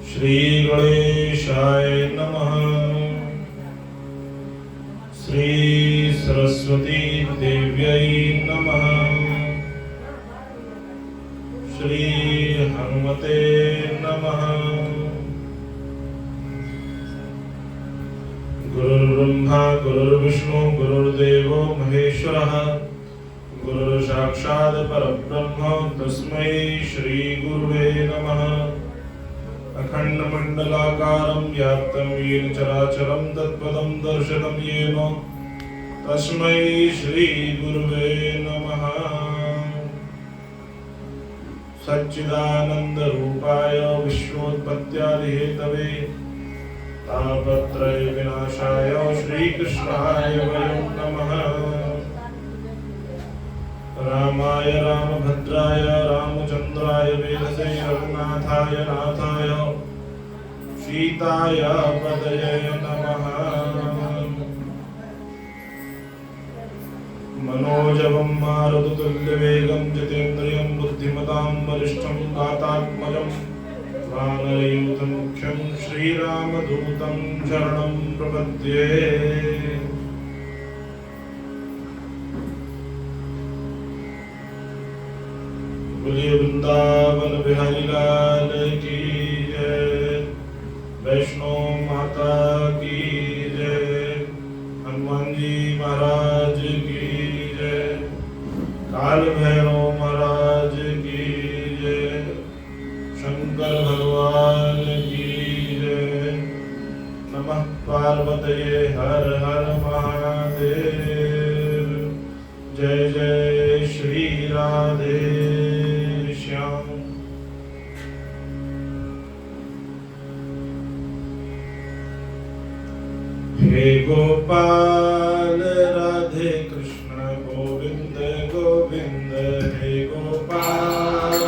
श्री गणेशाय नमः। श्री सरस्वती देव्यै नमः। श्री हनुमते नमः। गुरुर्ब्रह्मा गुरुर्विष्णु गुरुर्देवो महेश्वरः गुरुर्साक्षात् परब्रह्म तस्मै श्री गुरुवे नमः। अखंडमंडलाकारं व्याप्तं येन चराचरं तत्पदं दर्शनं येन तस्मै श्री गुरुवे नमः। सच्चिदानंद रूपाय विश्वोत्पत्त्यादिहेतवे तापत्रय विनाशाय श्रीकृष्णाय वयं नमः। रामाय रामभद्राय रामचंद्राय वेधसे रघुनाथाय नाथाय सीताय पदये नमः। मनोजवं मारुततुल्यवेगं जितेन्द्रियं बुद्धिमतां वरिष्ठं वातात्मजं वानरयूथं मुख्यं श्रीरामदूतं शरणं प्रपद्ये। बोलिए वृंदावन बिहारी लाल की जय। वैष्णो माता की जय। हनुमान जी महाराज की जय। काल भैरव महाराज की जय। शंकर भगवान की जय। नमः पार्वतये हर हर महादेव। जय जय श्री राधे श्याम। हे गोपाल राधे कृष्ण गोविंद गोविंद। हे गोपाल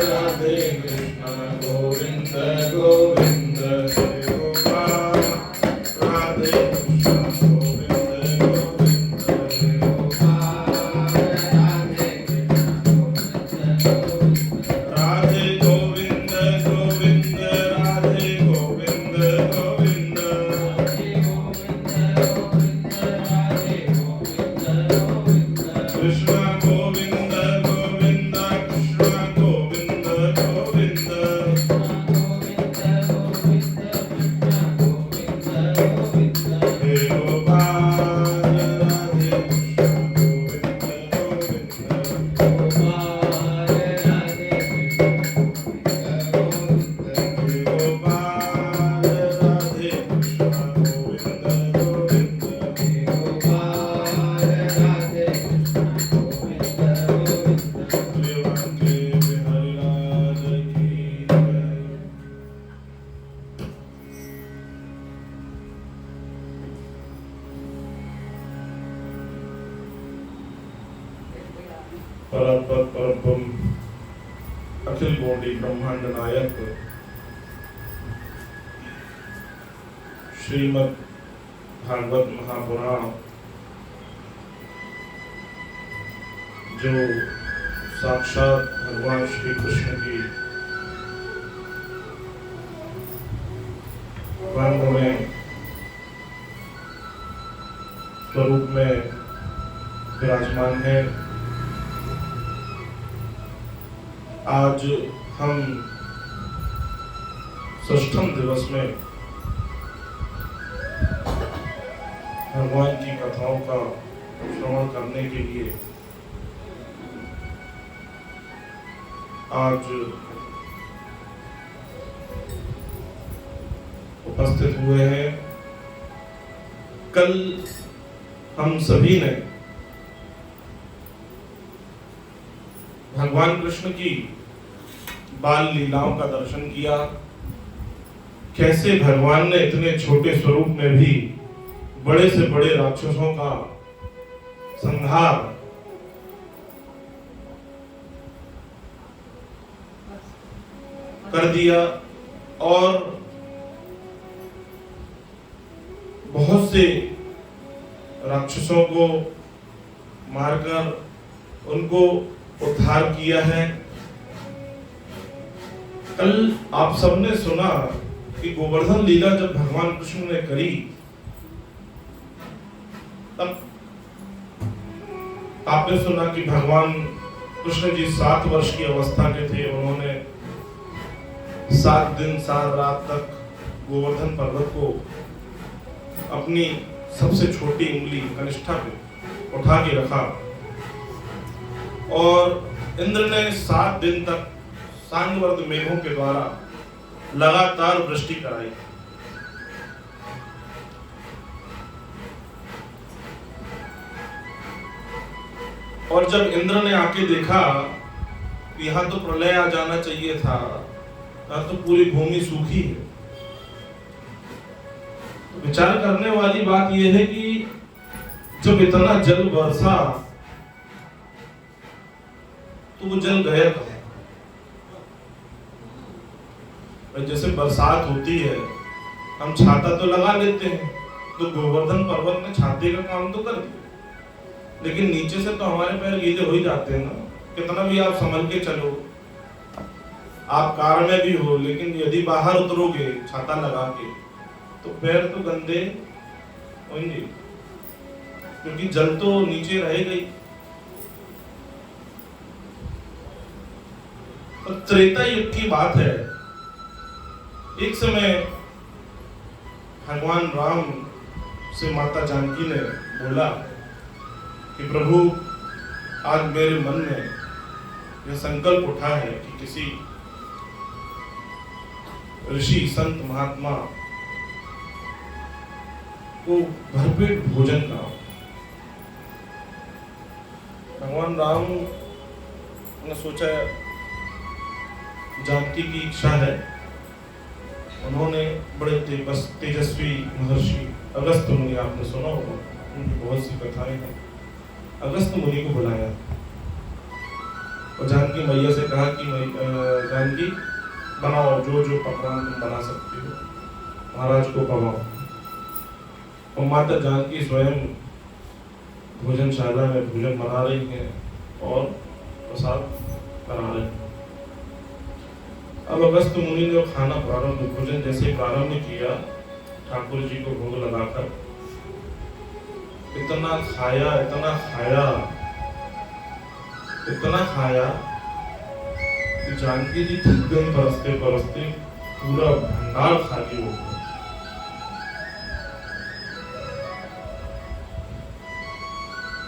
राधे कृष्ण गोविंद गोविंद। हे गोपाल राधे कृष्ण गोविंद गोविंद। हे गोपाल राधे कृष्ण राधे गोविंद गोविंद। राधे गोविंद गोविंद। कृष्ण गोविंद गोविंद। कृष्ण गोविंद गोविंद। हे गोपाल राधे कृष्ण गोविंद गोविंद। हे गोपाल राधे कृष्ण गोविंद गोविंद। परम अखिल कोटि ब्रह्मांड नायक श्रीमद् भागवत महापुराण जो साक्षात भगवान श्री कृष्ण की रंग में स्वरूप में विराजमान है। आज हम षष्ठम दिवस में भगवान की कथाओं का श्रवण करने के लिए आज उपस्थित हुए हैं। कल हम सभी ने भगवान कृष्ण की बाल लीलाओं का दर्शन किया। कैसे भगवान ने इतने छोटे स्वरूप में भी बड़े से बड़े राक्षसों का संहार कर दिया और बहुत से राक्षसों को मारकर उनको उद्धार किया है। कल आप सबने सुना कि गोवर्धन लीला जब भगवान कृष्ण ने करी, तब आपने सुना कि भगवान कृष्ण जी 7 वर्ष की अवस्था के थे। उन्होंने 7 दिन 7 रात तक गोवर्धन पर्वत को अपनी सबसे छोटी उंगली कनिष्ठा पे उठा के रखा और इंद्र ने 7 दिन तक सांगवर्द मेघों के द्वारा लगातार वृष्टि कराई। और जब इंद्र ने आके देखा यहाँ तो प्रलय आ जाना चाहिए था, यहाँ तो पूरी भूमि सूखी है, तो विचार करने वाली बात यह है कि जब इतना जल बरसा तो वो जल गया कहाँ? जैसे बरसात होती है, हम छाता तो लगा लेते हैं, तो गोवर्धन पर्वत ने छाते का काम तो कर दिया, लेकिन नीचे से तो हमारे पैर गीले हो ही जाते हैं ना। कितना भी आप संभल के चलो, आप कार में भी हो, लेकिन यदि बाहर उतरोगे छाता लगा के तो पैर तो गंदे होंगे, क्योंकि जल तो नीचे रहेगा ही। तो त्रेता युग की बात है। एक समय भगवान राम से माता जानकी ने बोला कि प्रभु, आज मेरे मन में यह संकल्प उठा है कि किसी ऋषि संत महात्मा को भरपेट भोजन कराओ। भगवान राम ने सोचा जानकी की इच्छा है। उन्होंने बड़े तेजस्वी महर्षि अगस्त्य मुनि, आपने सुना होगा, उनकी बहुत सी कथाएं हैं, अगस्त्य मुनि को बुलाया और जानकी मैया से कहा कि जानकी बनाओ, जो जो पकवान तुम बना सकती हो महाराज को पकाओ। और माता जानकी स्वयं भोजनशाला में भोजन बना रही हैं और प्रसाद बना रहे हैं। अब अगस्त्य मुनि ने खाना प्रारंभ, भोजन जैसे प्रारंभ किया, ठाकुर जी को भोग लगाकर इतना खाया, इतना खाया, इतना खाया कि जानकी जी थक गई, परसते परसते पूरा भंडार खाली हो गया।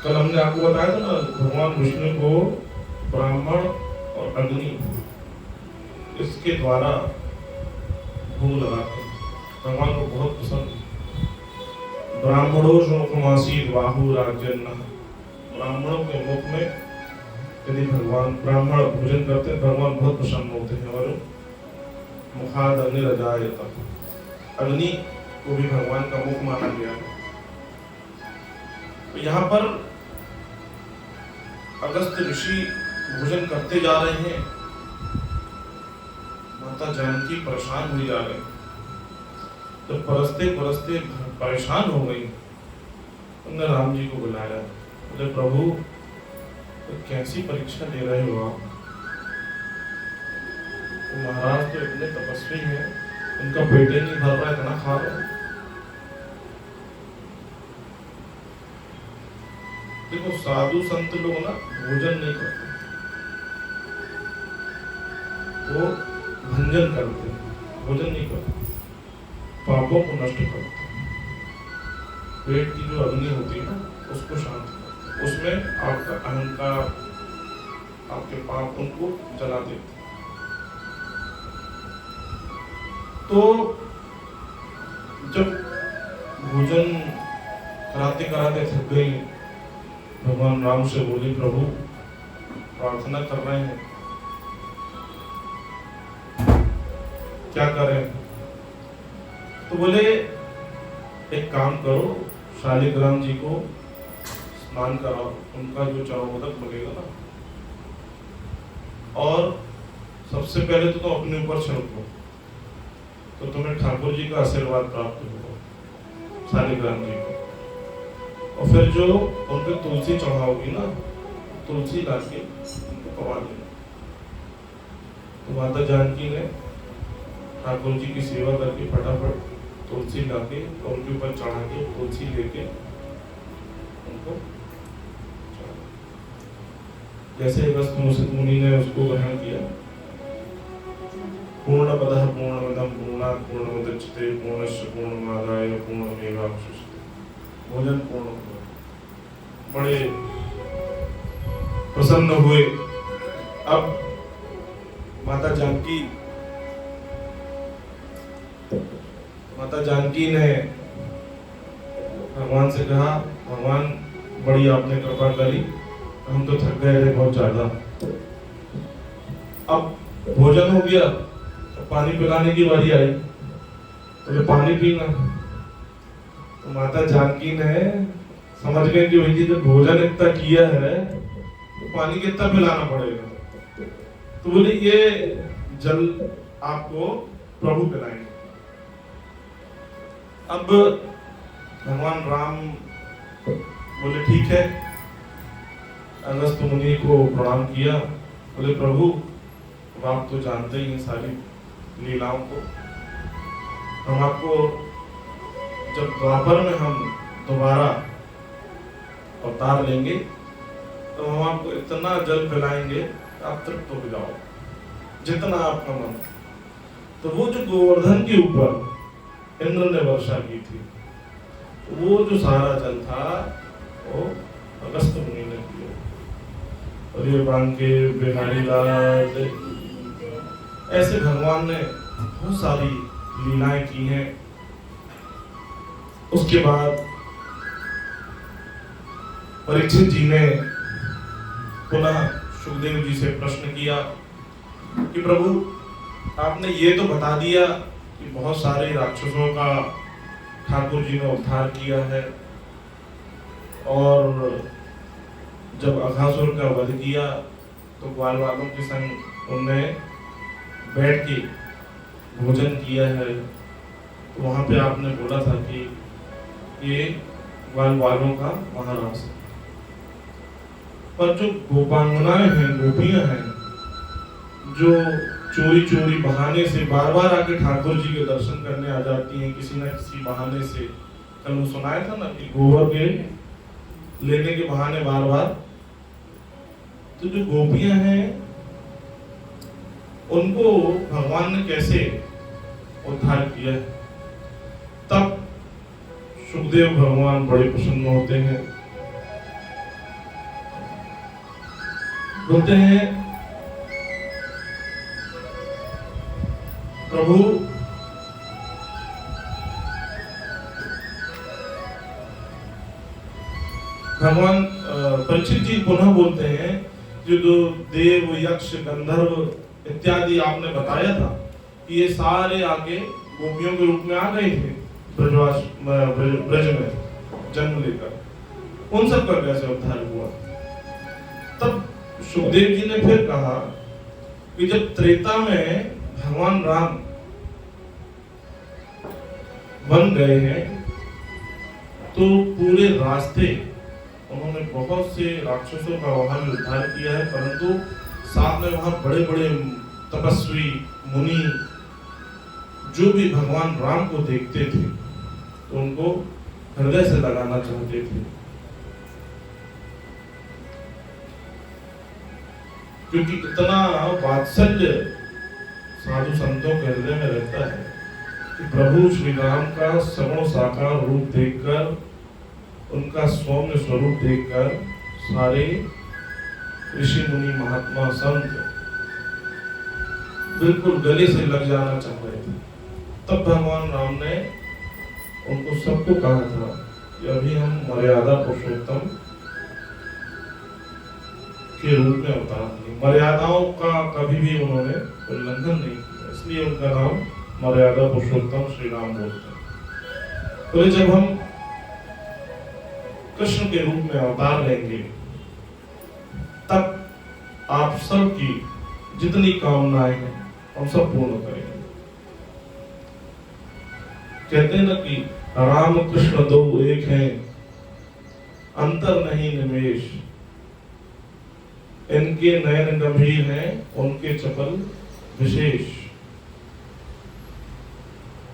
कल हमने आपको बताया था ना, भगवान विष्णु को ब्राह्मण और अग्नि इसके द्वारा भोग लगाते भगवान को बहुत पसंद। ब्राह्मणों शोकमासी बाहु राजन्ना, ब्राह्मणों के मुख में यदि भगवान ब्राह्मण भोजन करते हैं, भगवान बहुत प्रसन्न होते हैं। और मुखाद अग्नि रजायता, अग्नि को भी भगवान का मुख माना गया है। तो यहाँ पर अगस्त्य ऋषि भोजन करते जा रहे हैं, माता जानकी परेशान हुई जा रही। जब परसते परसते परेशान हो गई, उन्होंने राम जी को बुलाया, बोले प्रभु तो कैसी परीक्षा दे रहे हो आप? तो महाराज तो इतने तपस्वी हैं, उनका पेट नहीं भर रहा, इतना खा रहे हैं। देखो साधु संत लोग ना भोजन नहीं करते, वो भंजन करते, भोजन नहीं करते, पापों को नष्ट करते। पेट की जो अग्नि होती है ना, उसको शांत करते, उसमें आपका अहंकार, आपके पाप, उनको जला देते। तो जब भोजन कराते कराते थक गई, भगवान राम से बोली प्रभु प्रार्थना कर रहे हैं, क्या करें? तो बोले एक काम करो, शालिग्राम जी को स्नान कराओ, उनका जो चारों मिलेगा ना, और सबसे पहले तो अपने ऊपर छिड़को, तो तुम्हें ठाकुर जी का आशीर्वाद प्राप्त होगा, शालिग्राम जी को। और फिर जो उन पे तुलसी चढ़ाओगी ना, तुलसी लाके उनको पवा देना। तो माता जानकी ने ठाकुर जी की सेवा करके फटाफट तुलसी लाके और उनके ऊपर चढ़ा के तुलसी लेके उनको जैसे अगस्त्य मुनि ने उसको ग्रहण किया, पूर्णमदः पूर्णमिदं पूर्णात् पूर्णमुदच्यते पूर्णस्य पूर्णमादाय पूर्णमेवावशिष्यते, भोजन पूर्ण हुआ। बड़े प्रसन्न हुए। अब माता जानकी ने भगवान से कहा, भगवान बड़ी आपने कृपा करी, हम तो थक गए थे बहुत ज्यादा, अब भोजन हो गया, अब पानी पिलाने की बारी आई, तो पानी पीना। तो माता जानकी ने समझ गए कि भाई जी जब भोजन इतना किया है तो पानी कितना पिलाना पड़ेगा, तो बोले ये जल आपको प्रभु पिलाएंगे। अब भगवान राम बोले ठीक है, अगस्त्य मुनि को प्रणाम किया, बोले प्रभु अब आप तो जानते ही हैं सारी लीलाओं को, हम आपको जब द्वापर में हम दोबारा अवतार लेंगे तो हम आपको इतना जल पिलाएंगे आप तृप्त हो जाओ, जितना आपका मन। तो वो जो गोवर्धन के ऊपर इंद्र ने वर्षा की थी, तो वो जो सारा जल था वो अगस्त्य मुनि ने किया। और ये बांके बिहारी लाल, ऐसे भगवान ने बहुत सारी लीलाएं की हैं। उसके बाद परीक्षित जी ने पुनः सुखदेव जी से प्रश्न किया कि प्रभु आपने ये तो बता दिया कि बहुत सारे राक्षसों का ठाकुर जी ने उद्धार किया है, और जब अघासुर का वध किया तो ग्वाल वालों के संग उनने बैठ के भोजन किया है, तो वहां पे आपने बोला था कि ये ग्वाल वालों का महाराज है। पर जो गोपांगनाएं हैं, गोपियां हैं, जो चोरी चोरी बहाने से बार बार आके ठाकुर जी के दर्शन करने आ जाती हैं किसी न किसी बहाने से, कल वो सुनाया था ना कि गोबर के लेने के बहाने बार बार, तो जो गोपियां हैं उनको भगवान ने कैसे उद्धार किया। तब सुखदेव भगवान बड़े प्रसन्न होते हैं, बोलते हैं प्रभु भगवान परीक्षित जी पुनः बोलते हैं जो देव यक्ष गंधर्व इत्यादि आपने बताया था कि ये सारे आके गोपियों के रूप में आ गए थे ब्रज में जन्म लेकर, उन सब का कैसे उद्धार हुआ। तब सुखदेव जी ने फिर कहा कि जब त्रेता में भगवान राम बन गए हैं तो पूरे रास्ते उन्होंने बहुत से राक्षसों का वहां भी उद्धार किया है, परंतु साथ में वहां बड़े बड़े तपस्वी मुनि जो भी भगवान राम को देखते थे तो उनको हृदय से लगाना चाहते थे, क्योंकि इतना वात्सल्य साधु संतों के हृदय में रहता है कि प्रभु श्री राम का सर्व साकार रूप देखकर, उनका सौम्य स्वरूप देखकर सारे ऋषि मुनि महात्मा संत बिल्कुल गले से लग जाना चाह रहे थे। तब भगवान राम ने उनको सबको कहा था कि अभी हम मर्यादा पुरुषोत्तम के रूप में अवतार लिए, मर्यादाओं का कभी भी उन्होंने उल्लंघन नहीं किया, इसलिए उनका नाम मर्यादा पुरुषोत्तम श्री राम बोलते हैं। तो जब हम कृष्ण के रूप में अवतार लेंगे तब आप सब की जितनी कामनाएं हैं हम सब पूर्ण करेंगे। कहते हैं ना कि राम कृष्ण दो एक हैं, अंतर नहीं निमेश, इनके नयन गंभीर हैं, उनके चपल विशेष।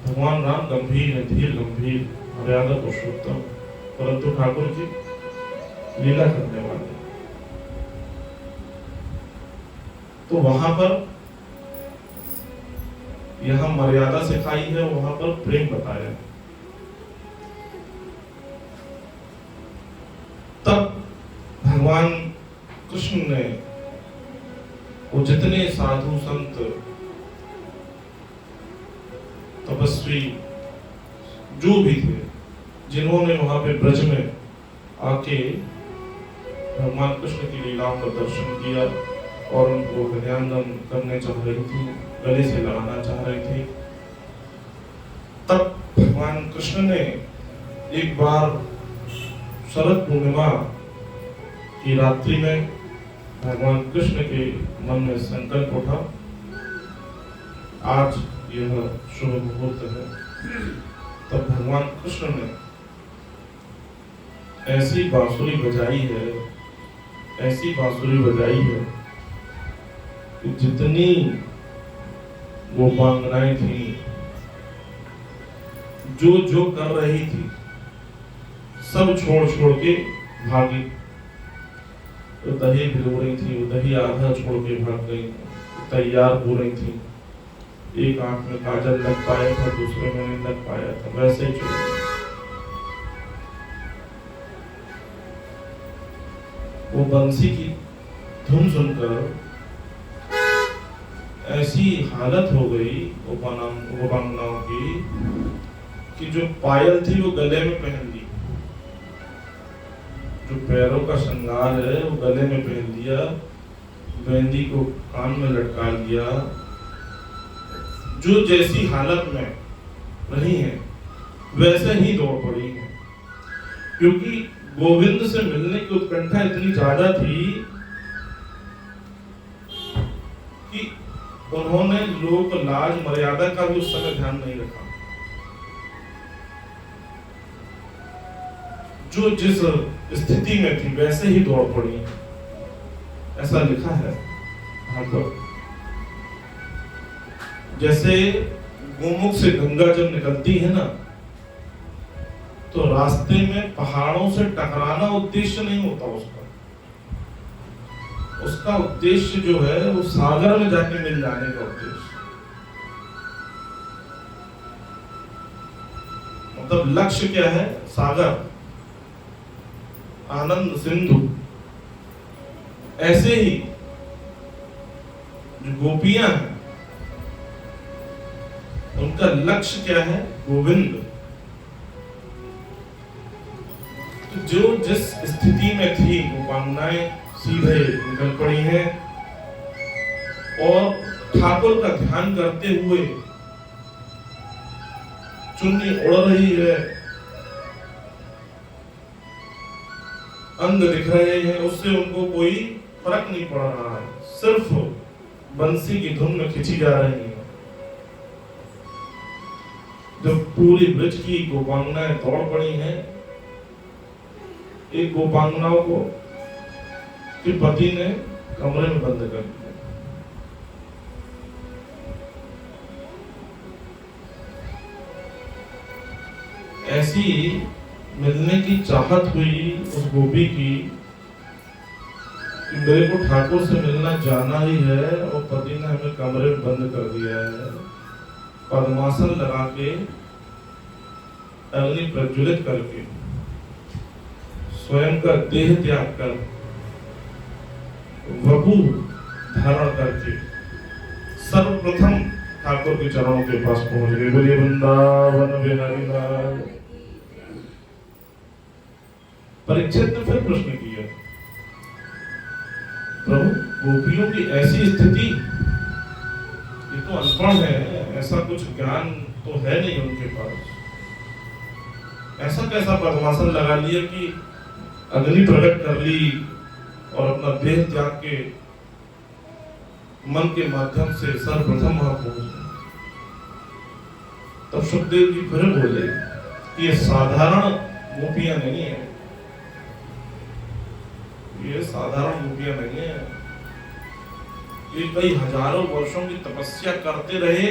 भगवान राम गंभीर है, धीर गंभीर, मर्यादा पुरुषोत्तम, परंतु ठाकुर जी लीला करने वाले। तो वहां पर यहां मर्यादा सिखाई है, वहां पर प्रेम बताया। तब भगवान कृष्ण ने वो जितने साधु संत तपस्वी जो भी थे, जिन्होंने वहां पे ब्रज में आके भगवान कृष्ण की लीलाओं का दर्शन किया और उनको हृदयांगम करने चाह रही थी, गले से लगाना चाह रही थी, तब भगवान कृष्ण ने एक बार शरद पूर्णिमा की रात्रि में भगवान कृष्ण के मन में संकल्प उठा, आज यह शुभ मुहूर्त है। तब भगवान कृष्ण ने ऐसी बांसुरी बजाई है, ऐसी बांसुरी बजाई है कि जितनी गोपांगनाएं थी, जो जो कर रही थी, सब छोड़ छोड़ के भागी। तो दही भिगो रही थी, वो दही आधा छोड़ के भाग गई, तैयार हो रही थी, एक आंख में काजल लग पाया था, दूसरे में नहीं लग पाया था, वैसे ही छोड़। वो बंसी की धुन सुनकर ऐसी हालत हो गई गोपांगनाओं की कि जो पायल थी वो गले में पहन ली, जो पैरों का श्रृंगार है वो गले में पहन लिया, मेहंदी को कान में लटका लिया। जो जैसी हालत में रही है वैसे ही दौड़ पड़ी है, क्योंकि गोविंद से मिलने की उत्कंठा इतनी ज्यादा थी कि उन्होंने लोक लाज मर्यादा का भी उस समय ध्यान नहीं रखा। जो जिस स्थिति में थी वैसे ही दौड़ पड़ी, ऐसा लिखा है भागवत। जैसे गोमुख से गंगा जब निकलती है ना, तो रास्ते में पहाड़ों से टकराना उद्देश्य नहीं होता उसका उद्देश्य जो है वो सागर में जाके मिल जाने का उद्देश्य, मतलब लक्ष्य क्या है? सागर, आनंद सिंधु। ऐसे ही जो गोपियां हैं उनका लक्ष्य क्या है? गोविंद। तो जो जिस स्थिति में थी गोपांगनाएं सीधे निकल पड़ी हैं और ठाकुर का ध्यान करते हुए चुन्नी उड़ रही है, अंग दिख रहे हैं, उससे उनको कोई फर्क नहीं पड़ रहा है, सिर्फ बंसी की धुन में खिंची जा रही है। जब पूरी ब्रज की गोपांगनाएं दौड़ पड़ी हैं, एक गोपांगनाओं को कि पति ने कमरे में बंद कर दिया। ऐसी मिलने की चाहत हुई उस गोपी की कि मेरे को ठाकुर से मिलना जाना ही है, और पति ने हमें कमरे में बंद कर दिया है। पद्मासन लगा के अग्नि प्रज्वलित करके स्वयं का देह त्याग कर वपु धारण करके सर्वप्रथम ठाकुर के चरणों के पास पहुंच गए। बोलिए वृंदावन बिहारी लाल। परीक्षित ने फिर प्रश्न किया, प्रभु गोपियों की ऐसी स्थिति, ये तो अनपढ़ है, ऐसा कुछ ज्ञान तो है नहीं उनके पास, ऐसा कैसा पद्मासन लगा लिया कि अग्नि प्रकट कर ली और अपना देह त्याग के मन के माध्यम से सर्वप्रथम वहां पहुंच गए। तब सुखदेव जी फिर बोले कि ये साधारण गोपियां नहीं है, ये साधारण गोपियां नहीं है, ये कई हजारों वर्षों की तपस्या करते रहे,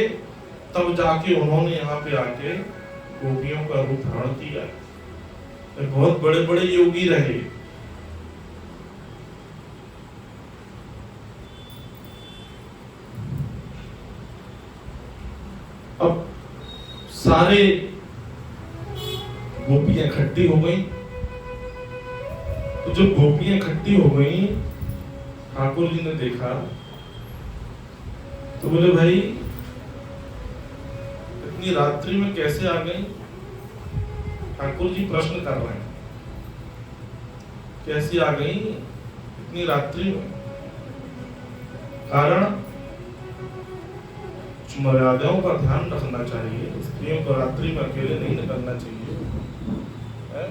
तब जाके उन्होंने यहाँ पे आके गोपियों का रूप धारण किया। ये बहुत बड़े बड़े योगी रहे। अब सारे गोपियां इकट्ठी हो गई। तो जब गोपियां इकट्ठी हो गई, ठाकुर जी ने देखा तो बोले भाई इतनी रात्रि में कैसे आ गई? ठाकुर जी प्रश्न कर रहे हैं, कैसी आ गई इतनी रात्रि में? कारण मर्यादाओं का ध्यान रखना चाहिए। स्त्रियों को रात्रि में अकेले नहीं निकलना चाहिए है?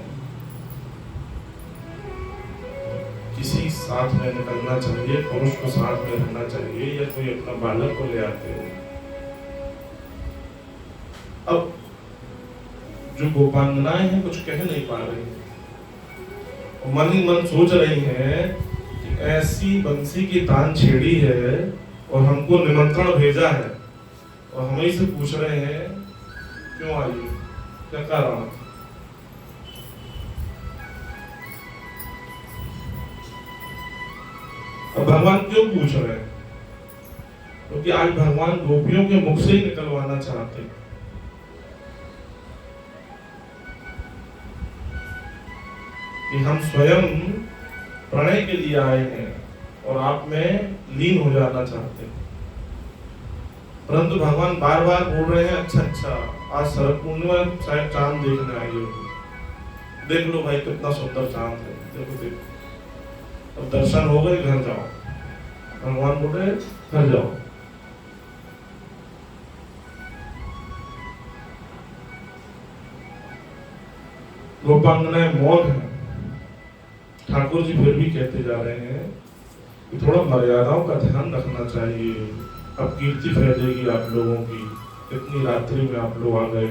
किसी साथ में निकलना चाहिए, पुरुष को साथ में रहना चाहिए, या कोई अपना बालक को ले आते हो। अब जो गोपांगनाएं हैं कुछ कह नहीं पा रही, मन ही मन सोच रही हैं कि ऐसी बंसी की तान छेड़ी है और हमको निमंत्रण भेजा है, और हमें से पूछ रहे हैं क्यों आई, क्या कारण? अब भगवान क्यों पूछ रहे हैं? क्योंकि आज भगवान गोपियों के मुख से ही निकलवाना चाहते हैं कि हम स्वयं प्रणय के लिए आए हैं और आप में लीन हो जाना चाहते हैं। परंतु भगवान बार बार बोल रहे हैं, अच्छा आज शरद पूर्णिमा, शायद चांद देखने आई हो, देख लो भाई कितना सुंदर चांद है, देखो। अब दर्शन हो गए, घर जाओ। भगवान बोल रहे घर जाओ। गोपांगनाएं मौन है। ठाकुर जी फिर भी कहते जा रहे हैं कि थोड़ा मर्यादाओं का ध्यान रखना चाहिए। अब कीर्ति फैलेगी आप लोगों की, इतनी रात्रि में आप लोग आ गए।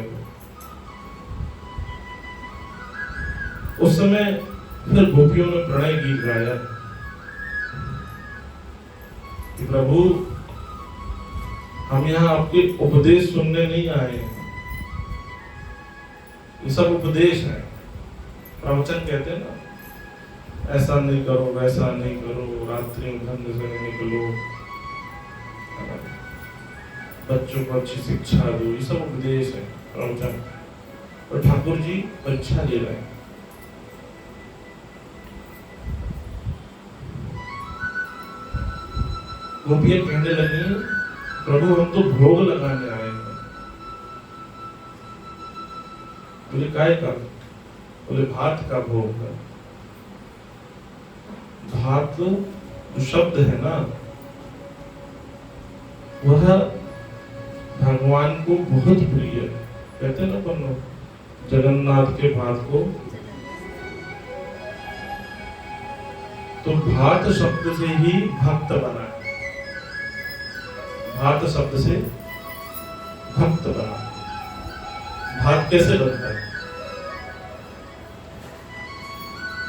उस समय फिर गोपियों ने प्रणय गीत गाया कि प्रभु हम यहाँ आपके उपदेश सुनने नहीं आए हैं। ये सब उपदेश है, प्रवचन कहते हैं ना, ऐसा नहीं करो, वैसा नहीं करो, रात्रि में घर से नहीं निकलो, बच्चों को अच्छी शिक्षा दो, ये सब उपदेश है, प्रवचन। और ठाकुर जी परीक्षा ले रहे हैं। गोपियां कहने लगी, प्रभु हम तो भोग लगाने आए हैं। बोले काय का? बोले भात का भोग है। भात जो शब्द है ना, वह भगवान को बहुत प्रिय है। कहते ना अपन जगन्नाथ के भात को, तो भात शब्द से ही भक्त बना है। भात शब्द से भक्त बना। भात कैसे बनता है?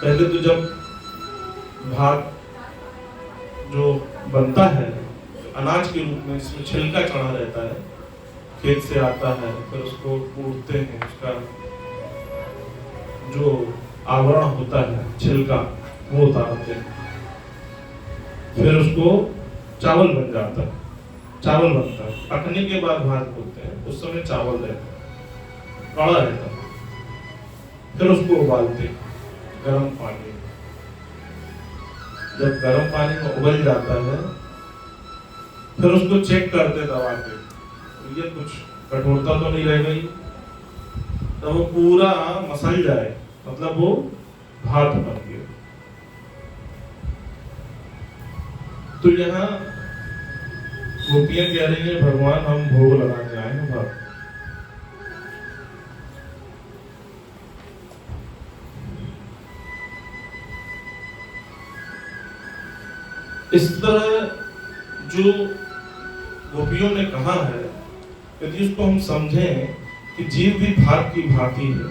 पहले तो जब भात जो बनता है अनाज के रूप में, इसमें छिलका चढ़ा रहता है, खेत से आता है, फिर उसको कूटते हैं, उसका जो आवरण होता है छिलका वो उतारते हैं, फिर उसको चावल बन जाता है, चावल बनता है। पकने के बाद भात बोलते हैं, उस समय चावल रहता है, कड़ा रहता है। फिर उसको उबालते हैं गर्म पानी। जब गर्म पानी में उबल जाता है, फिर उसको चेक करते दबा के, ये कुछ कठोरता तो नहीं रह गई, तो वो पूरा मसल जाए, मतलब वो भात बन गया। तो यहाँ गोपियां कह रही है, भगवान हम भोग लगाने आए हैं भात। इस तरह जो गोपियों ने कहा है, यदि उसको हम समझें कि जीव भी भात की भांति है,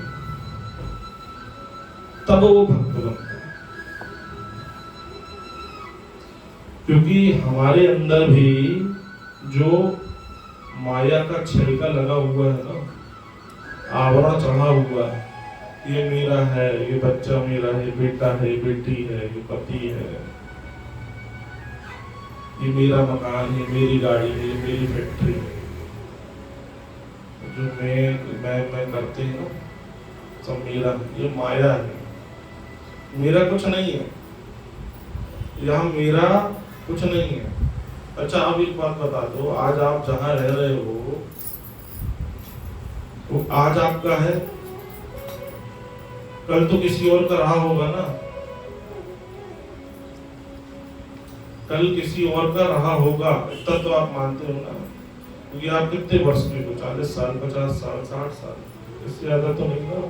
तब वो भक्त बनता है। क्योंकि हमारे अंदर भी जो माया का छिलका लगा हुआ है ना, आवरण चढ़ा हुआ है, ये मेरा है, ये बच्चा मेरा है, बेटा है, बेटी है, ये पति है, ये मेरा मकान है, मेरी गाड़ी है, ये मेरी फैक्ट्री है, जो मैं करते हैं ना, सब मेरा, ये माया है। मेरा कुछ नहीं है, यहाँ मेरा कुछ नहीं है। अच्छा, अब एक बात बता दो, आज आप जहाँ रह रहे हो तो आज आपका है, कल तो किसी और का रहा होगा ना, कल किसी और का रहा होगा, इतना तो आप मानते हो ना। क्योंकि आप कितने वर्ष के हो, 40 साल, 50 साल, 60 साल, इससे ज्यादा तो नहीं ना।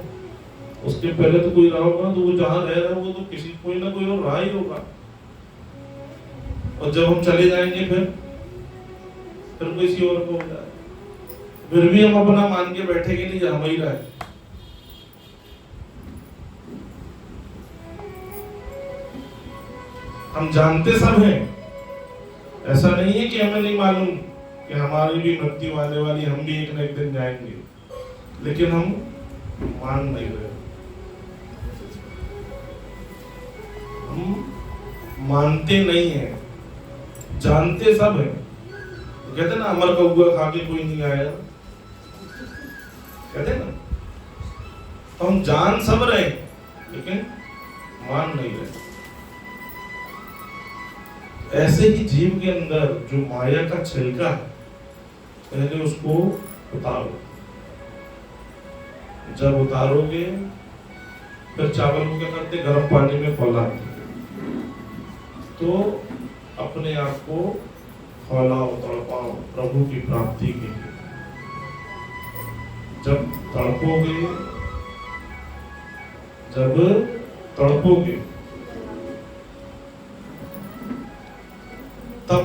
उसके पहले तो कोई रहा होगा, तो वो जहाँ रह रहा होगा तो किसी कोई ना कोई और रहा ही होगा। और जब हम चले जाएंगे फिर किसी और को हो जाए, फिर भी हम अपना मान के बैठे कि नहीं हम ही रहे। हम जानते सब हैं, ऐसा नहीं है कि हमें नहीं मालूम कि हमारी भी मृत्यु आने वाली, हम भी एक न एक दिन जाएंगे, लेकिन हम मान नहीं रहे। हम मानते नहीं हैं, जानते सब है। कहते ना अमर कौआ खा के कोई नहीं आया, कहते ना। तो हम जान सब रहे लेकिन मान नहीं रहे। ऐसे ही जीव के अंदर जो माया का छिलका है, पहले उसको उतारो। जब उतारोगे फिर चावल को क्या करते, गर्म पानी में फौलाते, तो अपने आप को फौलाओ, तड़पाओ प्रभु की प्राप्ति के लिए। जब तड़पोगे तब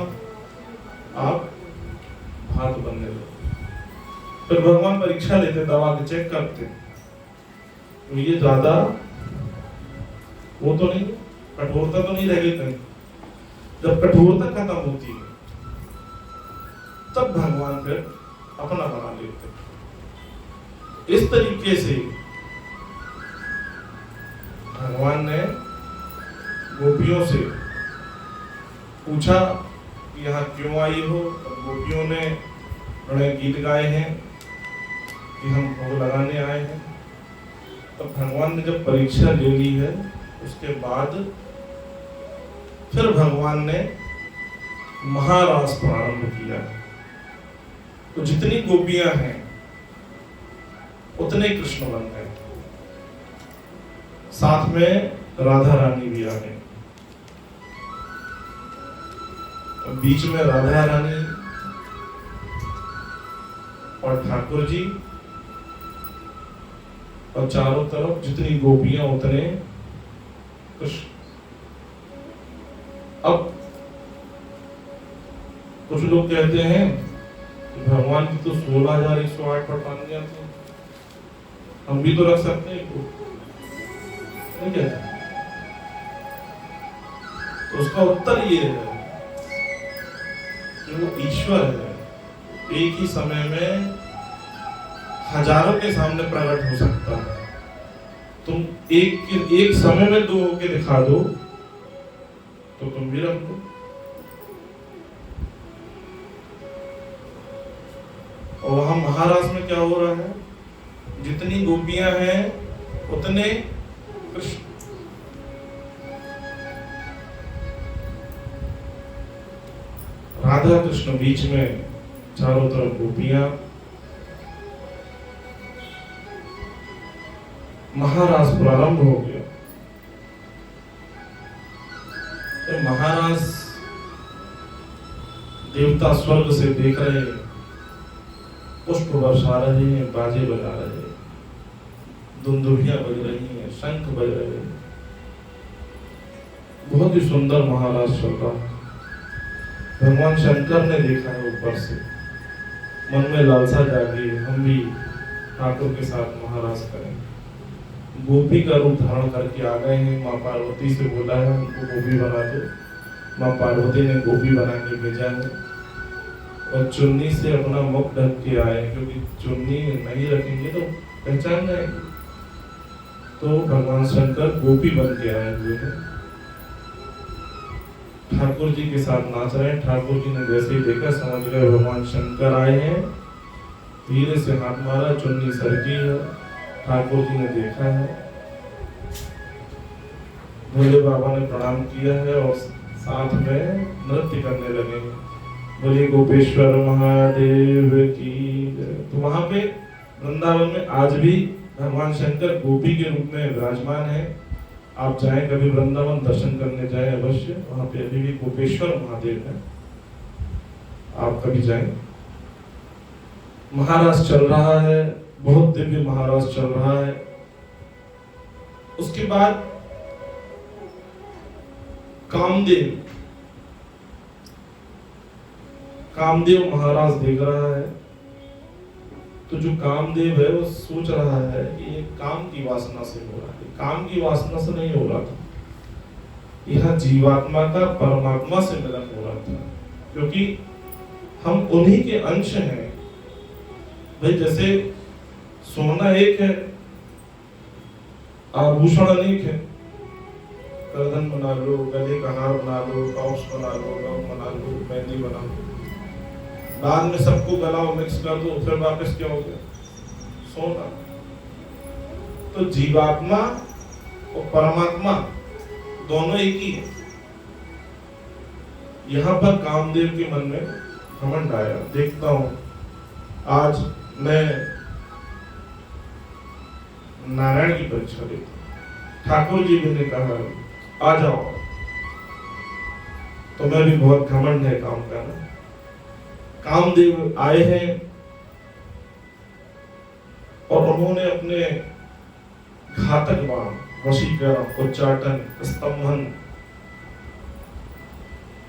आप भात बनने लगोगे। फिर भगवान परीक्षा लेते, दवा के चेक करते, तो ये ज्यादा वो तो नहीं, कठोरता तो नहीं रह गई कहीं। जब कठोरता खत्म होती है तब भगवान फिर अपना बना लेते। इस तरीके से भगवान ने गोपियों से पूछा कि यहाँ क्यों आई हो। गोपियों ने बड़े गीत गाए हैं कि हम भोग लगाने आए हैं। तो भगवान ने जब परीक्षा ले ली है, उसके बाद फिर भगवान ने महारास प्रारंभ किया। तो जितनी गोपियां हैं उतने कृष्ण बन गए, साथ में राधा रानी भी आ गई। बीच में राधा रानी और ठाकुर जी, और चारों तरफ जितनी गोपियां उतने कृष्ण। अब कुछ लोग कहते हैं कि भगवान की तो 16,108 पठानियां थी, हम भी तो रख सकते हैं, नहीं कहते। तो उसका उत्तर ये है कि वो ईश्वर है, एक ही समय में हजारों के सामने प्रकट हो सकता है। तुम एक समय में दो होके दिखा दो तो तुम भी रख दो। और वहां महाराज में क्या हो रहा है, जितनी गोपियां हैं उतने कृष्ण। राधा कृष्ण बीच में, चारों तरफ गोपियां। महाराज प्रारंभ हो गया। तो महाराज देवता स्वर्ग से देख रहे हैं, पुष्प बरसा रहे हैं, बाजे बजा रहे हैं, दुंदुभियां बज रही हैं, शंख बज रहे हैं। बहुत ही सुंदर महाराज चल रहा है। भगवान शंकर ने देखा है ऊपर से, मन में लालसा जागी, हम भी ठाकुर के साथ महाराज करें। गोपी का रूप धारण करके आ गए हैं। माँ पार्वती से बोला है उनको गोपी बना दो, माँ पार्वती ने गोपी बना के भेजा है और चुन्नी से अपना मुख ढक के आए, क्योंकि चुन्नी नहीं रखेंगे तो पहचान जाएंगे। तो भगवान शंकर गोपी बन के आए हुए हैं, ठाकुर जी के साथ नाच रहे हैं। ठाकुर जी ने जैसे ही देखा समझ गए भगवान शंकर आए हैं, धीरे से हाथ मारा, चुन्नी सरकी है। ठाकुर जी ने देखा है, भोले बाबा ने प्रणाम किया है और साथ में नृत्य करने लगे। बोले गोपेश्वर महादेव की। तो वहां पे वृंदावन में आज भी भगवान शंकर गोपी के रूप में विराजमान है। आप जाएं कभी वृंदावन, दर्शन करने जाएं अवश्य, वहां पे अभी भी गोपेश्वर महादेव है, आप कभी जाएं। महाराज चल रहा है, बहुत दिव्य महाराज चल रहा है। उसके बाद कामदेव महाराज देख रहा है। तो जो कामदेव है वो सोच रहा है कि ये काम की वासना से हो रहा है, काम की वासना से नहीं हो रहा था, यह जीवात्मा का परमात्मा से मिलन हो रहा था, क्योंकि हम उन्हीं के अंश हैं। भाई जैसे सोना एक है, आभूषण अनेक है, गर्दन बना लो, गले का हार बना लो, टॉप्स बना लो, लॉक बना लो, मेहंदी बना लो, बाद में सबको गलाओ, मिक्स कर दो, फिर वापस क्या हो गया? सोना। तो जीवात्मा और परमात्मा दोनों एक ही है। यहां पर कामदेव के मन में घमंड आया। देखता हूं आज मैं नारायण की परीक्षा देता, ठाकुर जी भी ने कहा आ जाओ, तो मैं भी बहुत घमंड है काम करना। कामदेव आए हैं और उन्होंने अपने घातक बाण, वशीकरण, उच्चाटन, स्तंभन,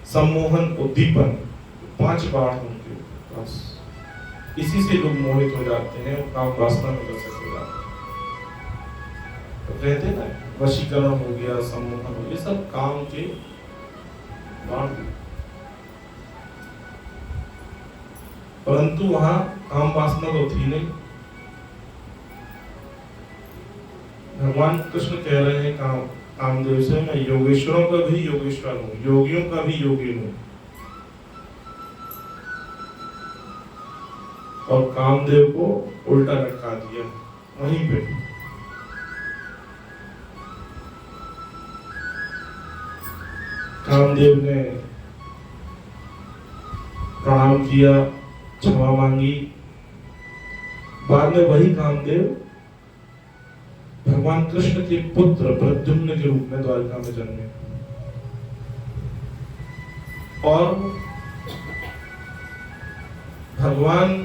सम्मोहन, उद्दीपन, 5 बाण उनके पास। इसी से लोग मोहित हो जाते हैं और काम वासना में ग्रसित हो जाते हैं। तो कहते ना वशीकरण हो गया, सम्मोहन हो गया, ये सब काम के बाण। परंतु वहां काम वासना तो थी नहीं। भगवान कृष्ण कह रहे हैं कामदेव से, मैं योगेश्वरों का भी योगेश्वर हूँ, योगियों का भी योगी हूँ। और कामदेव को उल्टा लटका दिया वहीं पे। कामदेव ने प्रणाम किया, क्षमा मांगी। बाद में वही कामदेव भगवान कृष्ण के पुत्र प्रद्युम्न के रूप में द्वारका में जन्मे और भगवान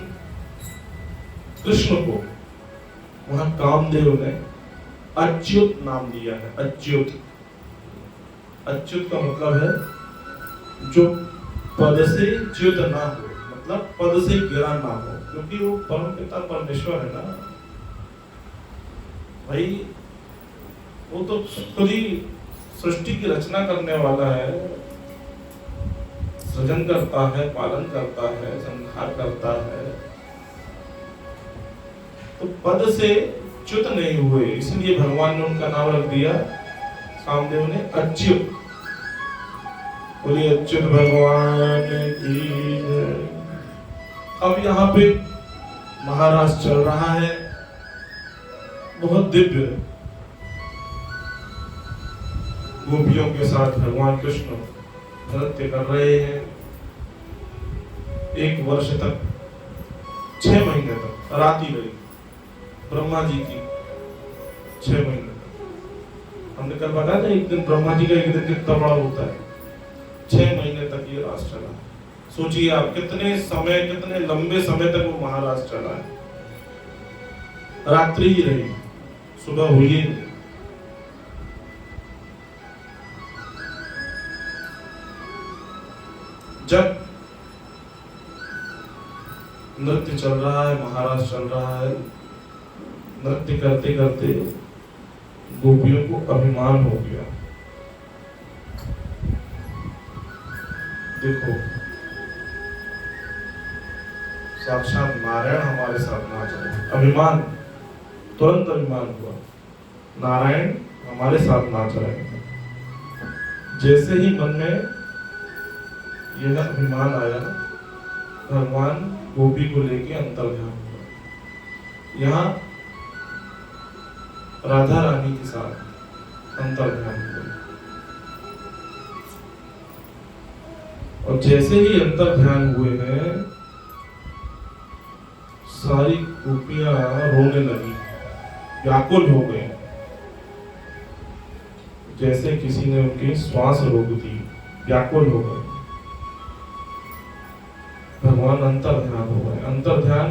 कृष्ण को वहां कामदेव ने अच्युत नाम दिया है। अच्युत, अच्युत का मतलब है जो पद से च्युत ना हो, मतलब पद से गिरा ना हो, क्योंकि वो परमपिता परमेश्वर है ना भाई। वो तो खुद ही सृष्टि की रचना करने वाला है, सृजन करता है, पालन करता है, संहार करता है। तो पद से च्युत नहीं हुए, इसलिए भगवान ने उनका नाम रख दिया, कामदेव ने अच्युत। बोलिए अच्युत भगवान की जय। अब यहाँ पे महाराज चल रहा है, बहुत दिव्य। गोपियों के साथ भगवान कृष्ण नृत्य कर रहे हैं। 1 वर्ष तक, 6 महीने तक राति गई ब्रह्मा जी की, 6 महीने तक। हमने कल बताया था एक दिन ब्रह्मा जी का एक दिन कितना बड़ा होता है। 6 महीने तक ये राज चला। सोचिए आप कितने समय, कितने लंबे समय तक वो महाराज चला है। रात्रि ही रही, सुबह हुई। जब नृत्य चल रहा है, महाराज चल रहा है, नृत्य करते करते गोपियों को अभिमान हो गया। देखो साक्षात नारायण हमारे साथ नाच रहे। अभिमान, तुरंत अभिमान हुआ, नारायण हमारे साथ नाच रहे हैं। जैसे ही मन में यह अभिमान आया, भगवान गोपी को लेके अंतर्ध्यान हुआ। यहाँ राधा रानी के साथ अंतर्ध्यान हुआ, और जैसे ही अंतर्ध्यान हुए हैं, सारी गोपियां रोने लगी, व्याकुल हो गए, जैसे किसी ने उनकी श्वास रोक दी, व्याकुल हो गए। भगवान अंतर्ध्यान हो गए। अंतर्ध्यान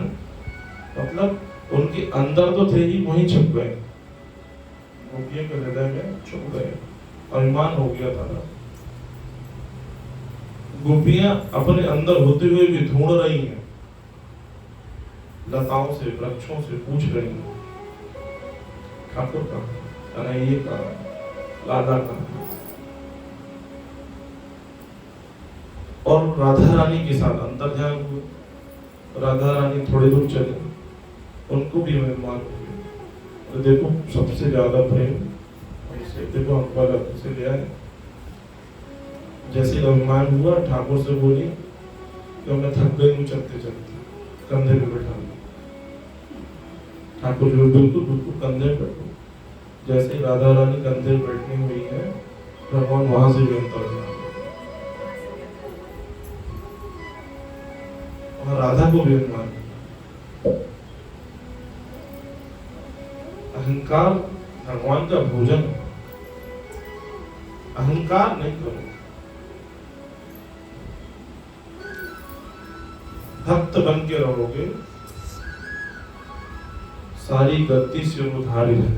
मतलब उनके अंदर तो थे ही, वहीं छुप गए, गोपियों के हृदय में छुप गए। अभिमान हो गया था ना। गोपियां अपने अंदर होते हुए भी ढूंढ रही हैं, लताओं से, वृक्षों से पूछ रही हैं, ठाकुर का, कन्हैया का, राधा का। और राधा रानी के साथ अंतर्ध्यान हुए। राधा रानी थोड़ी दूर चले, उनको भी अभिमान हो गया। तो देखो सबसे ज्यादा प्रेम हमसे, देखो हम पर से ले आए। जैसे अभिमान हुआ, ठाकुर से बोली कि मैं थक गई हूँ चलते चलते, कंधे पे बैठा। ठाकुर जो बिल्कुल बिल्कुल कंधे पे। जैसे राधा रानी कंधे पे बैठनी हुई है, भगवान वहां से भी अंतर्ध्यान, और राधा को भी अभिमान। अहंकार भगवान का भोजन, अहंकार नहीं करो। भक्त बन के रहोगे, सारी गति से उधारी है।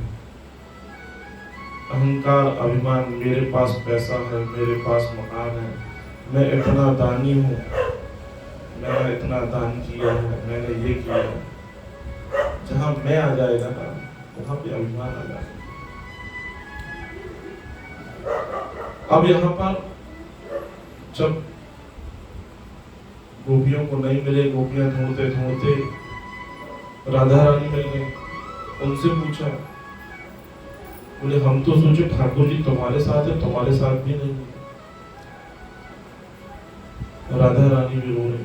अहंकार, अभिमान, मेरे पास पैसा है, मेरे पास मकान है, मैं इतना दानी हूँ, मैंने इतना दान किया है, मैंने ये किया है। जहां मैं आ जाएगा ना, वहां पे अभिमान आ जाएगा। अब यहाँ पर जब गोपियों को नहीं मिले, गोपियां ढूंढते ढूंढते राधा रानी मिल गई। उनसे पूछा, बोले हम तो सोचे ठाकुर जी तुम्हारे साथ है, तुम्हारे साथ भी नहीं है। राधा रानी भी रो रही।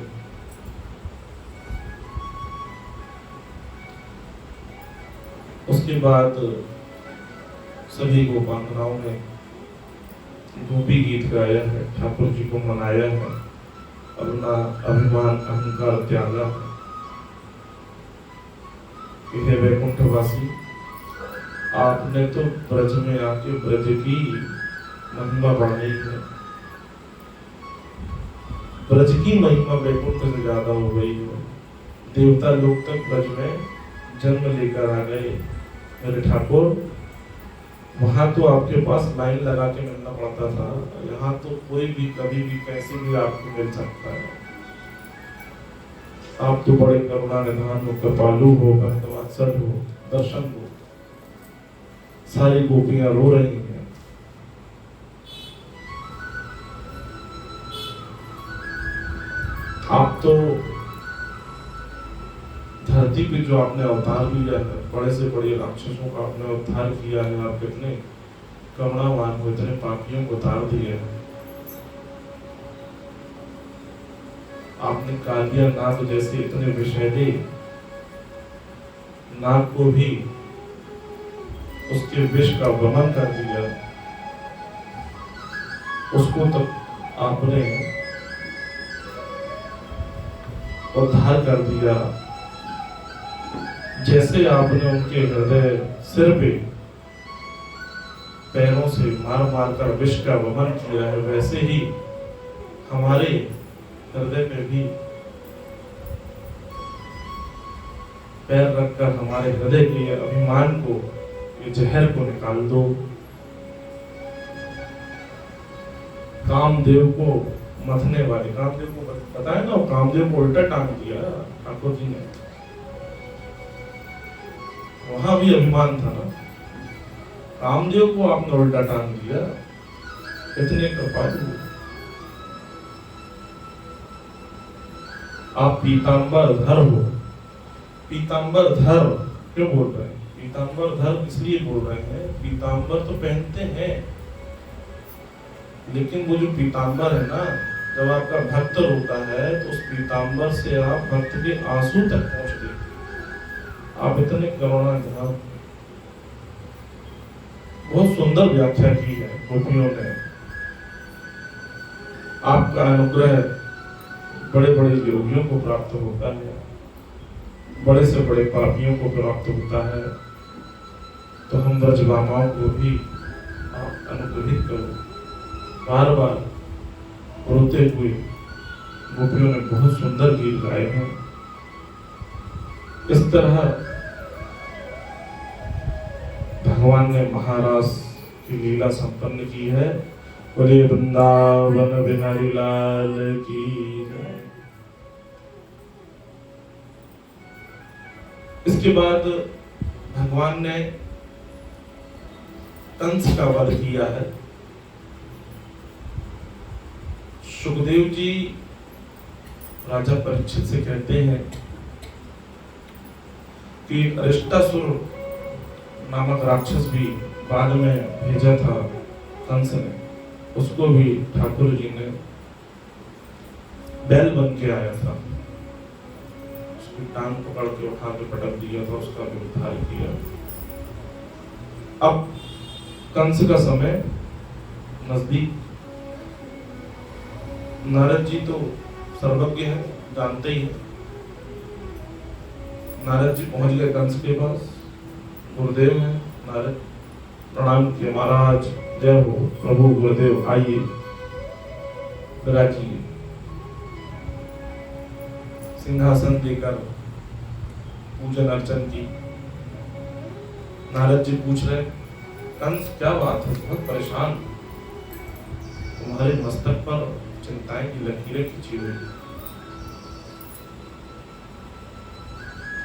उसके बाद सभी गोपांगनाओं ने गोपी गीत गाया है, ठाकुर जी को मनाया है, अपना अभिमान अहंकार त्यागा है। हे वैकुंठवासी, आपने तो ब्रज में आके ब्रज की महिमा बढ़ाई है। ब्रज की महिमा वैकुंठ से ज्यादा हो गई है। देवता लोग तक ब्रज में जन्म लेकर आ गए। मेरे ठाकुर, वहां तो आपके पास लाइन लगा के मिलना पड़ता था, यहाँ तो कोई भी कभी भी कैसे भी आपको मिल सकता है। आप तो बड़े करुणा निधान हो, कृपालु हो, भक्तवत्सल हो, दर्शन हो। सारी गोपियां रो रही हैं। आप तो धरती पे जो आपने अवतार लिया है, बड़े से बड़े राक्षसों का आपने उद्धार किया है, आप कितने करुणावान हो, इतने पापियों को उतार दिए हैं। आपने कालिया नाग जैसे इतने विषैले नाग को भी उसके विष का वमन कर दिया, उसको तो आपने उद्धार कर दिया। जैसे आपने उनके हृदय सिर पे पैरों से मार मार कर विष का वमन किया है, वैसे ही हमारे हृदय में भी पैर रखकर हमारे हृदय के अभिमान को, ये जहर को निकाल दो। कामदेव को मथने वाले, कामदेव को बताया ना, कामदेव को उल्टा टांग दिया ठाकुर जी ने। वहां भी अभिमान था ना, कामदेव को आपने उल्टा टांग दिया। इतने कृपालु, आप पीतांबर धर हो। पीतांबर धर क्यों बोल रहे हैं? पीतांबर धर इसलिए बोल रहे हैं, पीतांबर तो पहनते हैं, लेकिन वो जो पीतांबर है ना, जब आपका भक्त रोता है तो उस पीतांबर से आप भक्त के आंसू तक पहुंच देते। आप इतने करुणा निधान। बहुत सुंदर व्याख्या की है गोपियों ने। आपका अनुग्रह बड़े बड़े योगियों को प्राप्त होता है, बड़े से बड़े पापियों को प्राप्त होता है, तो हम ब्रजबामाओं को भी आप अनुग्रहित करो। बार बार रोते हुए गोपियों ने बहुत सुंदर गीत गाए हैं। इस तरह भगवान ने महारास की लीला संपन्न की है। बोले वृंदावन बिहारी लाल की जय। इसके बाद भगवान ने कंस का वध किया है। सुखदेव जी राजा परीक्षित से कहते हैं कि अरिष्टासुर नामक राक्षस भी बाद में भेजा था कंस ने, उसको भी ठाकुर जी ने बैल बन के आया था, उसकी टांग पकड़ के उठा के पटक दिया था, उसका भी उद्धार किया। अब कंस का समय नजदीक। नारद जी तो सर्वज्ञ है, जानते ही हैं। नारद जी पहुंच गए कंस के पास। गुरुदेव हैं नारद, प्रणाम किए। महाराज जय हो, प्रभु गुरुदेव आइए विराजिए। सिंहासन देकर पूजन अर्चन की। नारद जी पूछ रहे, कंस क्या बात है, बहुत परेशान, तुम्हारे मस्तक पर चिंताएं की लकीरें खींची हुई।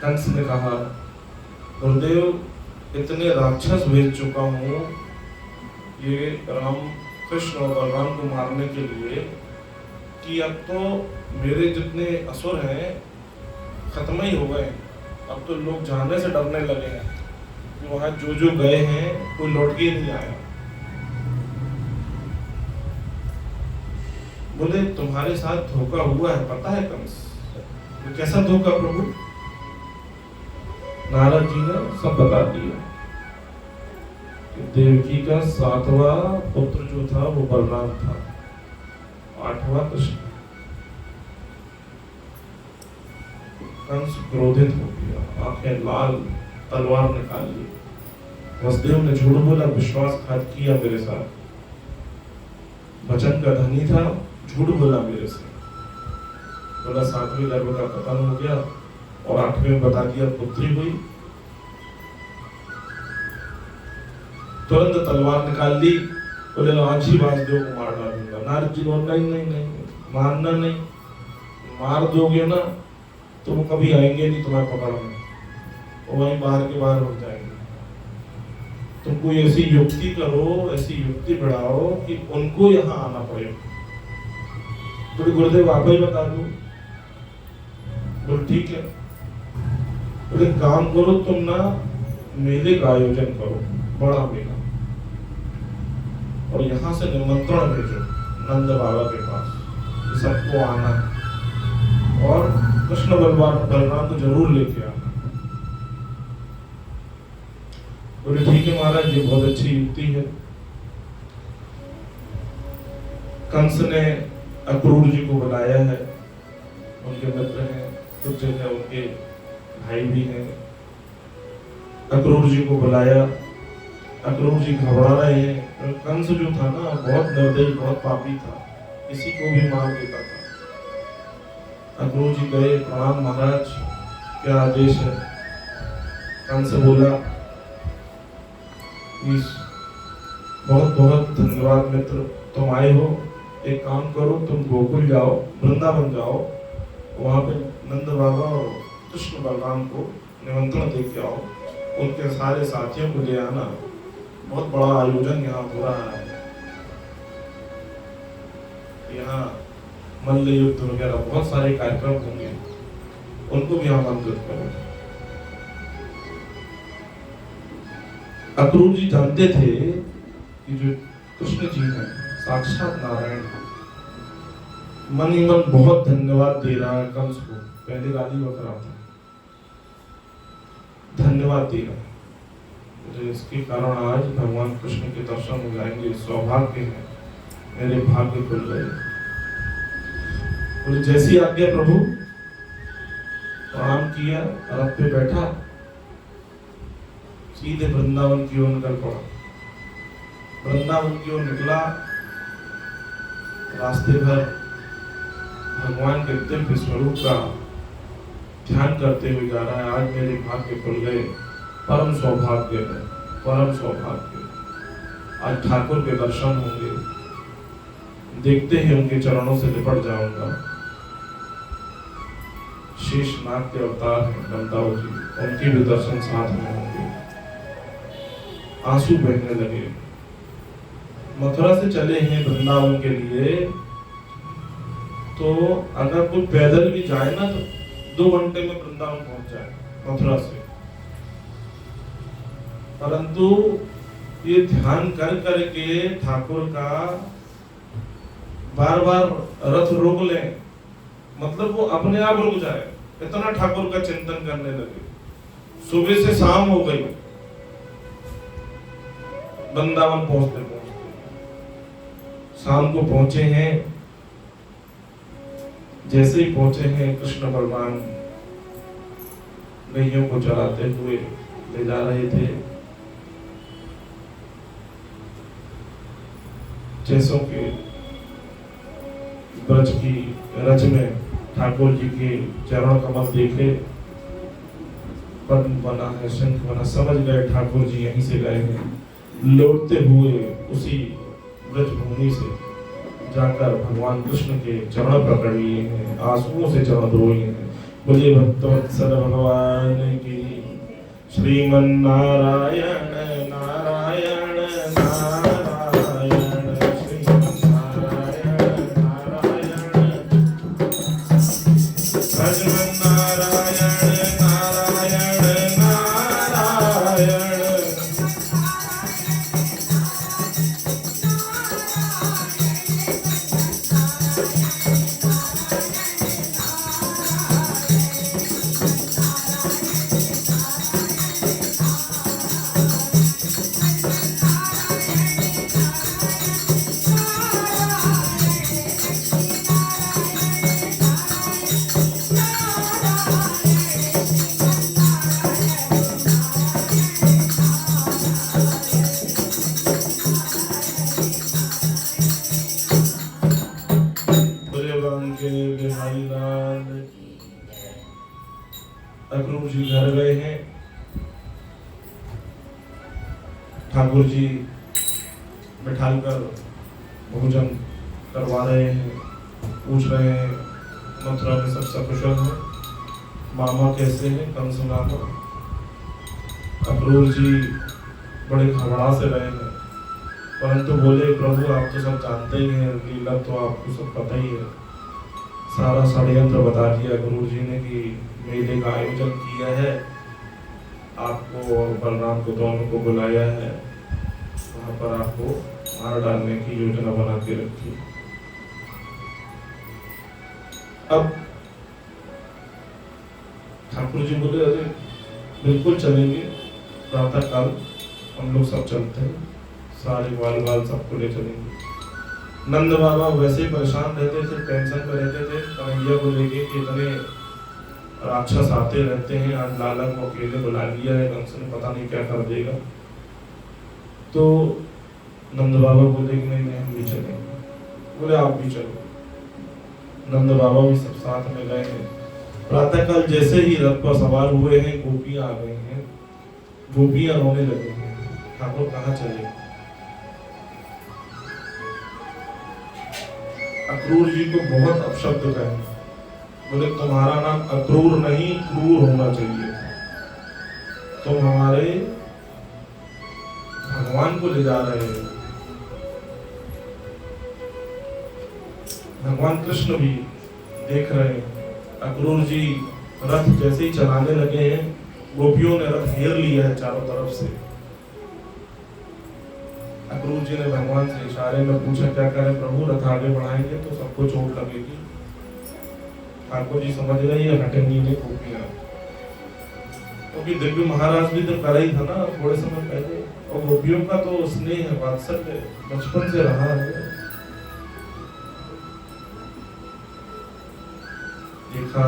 कंस ने कहा, गुरुदेव इतने राक्षस भेज चुका हूं ये राम कृष्ण और बलराम को मारने के लिए कि अब तो मेरे जितने असुर हैं खत्म ही हो गए। अब तो लोग जाने से डरने लगे हैं कि वहां जो गए हैं कोई लौट के नहीं आया। बोले तुम्हारे साथ धोखा हुआ है, पता है कंस? तो कैसा धोखा प्रभु? नारद जी ने सब बता दिया। देवकी का 7वां पुत्र जो था वो बलराम था, 8वां कृष्ण। कंस क्रोधित हो गया, आंखें लाल, तलवार निकाल ली। वसुदेव ने झूठ बोला, विश्वासघात किया मेरे साथ, वचन का धनी था, झूठ बोला मेरे से। बोला 7वें गर्भ का पतन हो गया और 8वें बता दिया पुत्री हुई। तुरंत तलवार निकाल ली। बोले आज ही वासुदेव को मार डालूंगा। नारद जी बोल नहीं नहीं नहीं, मारना नहीं, मार दोगे ना तो वो कभी आएंगे नहीं तुम्हें पकड़ने, वो वहीं बाहर के बाहर हो जाएंगे। तुम कोई ऐसी युक्ति करो, ऐसी युक्ति बढ़ाओ कि उनको यहाँ आना पड़े। बोले गुरुदेव आप ही बता दो। बोले ठीक है। बोले काम करो तुम ना, मेले का आयोजन करो, बड़ा मेला, और यहाँ से निमंत्रण भेजो नंद बाबा के पास, सबको आना है और कृष्ण बलराम को जरूर लेके आना। बोले ठीक है महाराज, ये बहुत अच्छी युक्ति है। कंस ने अक्रूर जी को बुलाया है, उनके मित्र हैं, कुछ जगह उनके भाई भी हैं। अक्रूर जी को बुलाया। अक्रूर जी घबरा रहे हैं। कंस जो था ना बहुत निर्दयी, बहुत पापी था, किसी को भी मार देता था। अक्रूर जी गए, प्रणाम महाराज, क्या आदेश है? कंस बोला, बहुत बहुत धन्यवाद मित्र, तुम आए हो। एक काम करो, तुम गोकुल जाओ, वृंदावन जाओ, वहां पे नंद बाबा और कृष्ण बलराम को निमंत्रण दे के आओ, उनके सारे साथियों को ले आना, बहुत बड़ा आयोजन यहाँ हो रहा है। यहाँ मल्ल युद्ध वगैरह बहुत सारे कार्यक्रम होंगे, उनको भी आमंत्रित करो। अक्रूर जी जानते थे कि जो कृष्ण जी हैं साक्षात नारायण हैं। मन ही मन बहुत धन्यवाद दे रहा है कंस को, पहले गाली बक रहा था, धन्यवाद दे रहा है। तो इसके कारण आज भगवान कृष्ण के दर्शन हो जाएंगे, सौभाग्य है, मेरे भाग्य खुल गए। बोले जैसी आज्ञा प्रभु। प्रणाम किया, रथ पे बैठा, सीधे वृंदावन की ओर निकल पड़ा। वृंदावन की ओर निकला, रास्ते भर भगवान के दिव्य स्वरूप का ध्यान करते हुए जा रहा है। आज मेरे भाग्य खुल गए, परम सौभाग्य है, परम सौभाग्य। आज ठाकुर के दर्शन होंगे, देखते ही उनके चरणों से लिपट जाऊंगा। शेषनाग के अवतार हैं बलदाऊ जी, उनके भी दर्शन साथ में होंगे। आंसू बहने लगे। मथुरा से चले हैं वृंदावन के लिए, तो अगर कोई पैदल भी जाए ना तो 2 घंटे में वृंदावन पहुंच जाए मथुरा से। परंतु ये ध्यान कर करके ठाकुर का बार बार रथ रोक ले, मतलब वो अपने आप रुक जाए, इतना ठाकुर का चिंतन करने लगे। सुबह से शाम हो गई, वृंदावन पहुंचते पहुंचते शाम को पहुंचे हैं। जैसे ही पहुंचे हैं, कृष्ण बलराम गैयों को चराते हुए ले जा रहे थे। जैसों के ब्रज की रज में ठाकुर जी के चरण कमल देखे, पद्म बना है, शंख बना, समझ गए ठाकुर जी यहीं से गए हैं। लौटते हुए उसी ब्रज भूमि से जाकर भगवान कृष्ण के चरण पकड़ लिए हैं, आंसुओं से चरण धो लिए हैं। बोलिए भक्तवत्सल भगवान की। श्रीमन नारायण नारायण नारायण, श्रीमन नारायण नारायण, भजमन नारायण नारायण नारायण। अक्रूर जी घर गए हैं। ठाकुर जी बैठाल कर भोजन करवा रहे हैं, पूछ रहे हैं मथुरा में सब सकुशल है, मामा कैसे हैं, कंस मामा। अक्रूर जी बड़े घबरा से रहे हैं, परंतु बोले प्रभु आप तो सब जानते ही हैं, लीला तो आपको सब पता ही है। सारा षड्यंत्र बता दिया गुरु जी ने कि मेले का आयोजन किया है, आपको और बलराम को दोनों को बुलाया है, वहां पर आपको मार डालने की योजना बना के रखी। अब ठाकुर जी बोले अरे बिल्कुल चलेंगे, प्रातः काल हम लोग सब चलते हैं, सारे बाल बाल सबको ले चलेंगे। नंद बाबा वैसे ही परेशान रहते थे, टेंशन में रहते थे कन्हैया को लेके कि इतने राक्षस आते रहते हैं, आज लाला को अकेले बुला लिया है कंस ने, पता नहीं क्या कर देगा। तो नंद बाबा बोले कि नहीं हम भी चलेंगे। बोले आप भी चलो। नंद बाबा भी सब साथ में गए हैं। प्रातःकाल जैसे ही रथ पर सवार हुए हैं, गोपियां आ गई हैं, गोपियां रोने लगी हैं, ठाकुर कहाँ चले। अक्रूर जी को बहुत अपशब्द कहे, बोले तुम्हारा नाम अक्रूर नहीं क्रूर होना चाहिए, तुम हमारे भगवान को ले जा रहे हो। भगवान कृष्ण भी देख रहे हैं। अक्रूर जी रथ जैसे ही चलाने लगे हैं, गोपियों ने रथ घेर लिया है चारों तरफ से। अक्रूर जी ने भगवान से इशारे में पूछा, क्या करें प्रभु, रथ आगे बढ़ाएंगे तो सबको चोट लगेगी। ठाकुर जी समझ रहे हैं हटेंगी नहीं गोपियां, क्योंकि दिव्य महाराज भी तो कर ही था ना थोड़े समय पहले, और गोपियों का तो स्नेह वात्सल्य बचपन से रहा है। देखा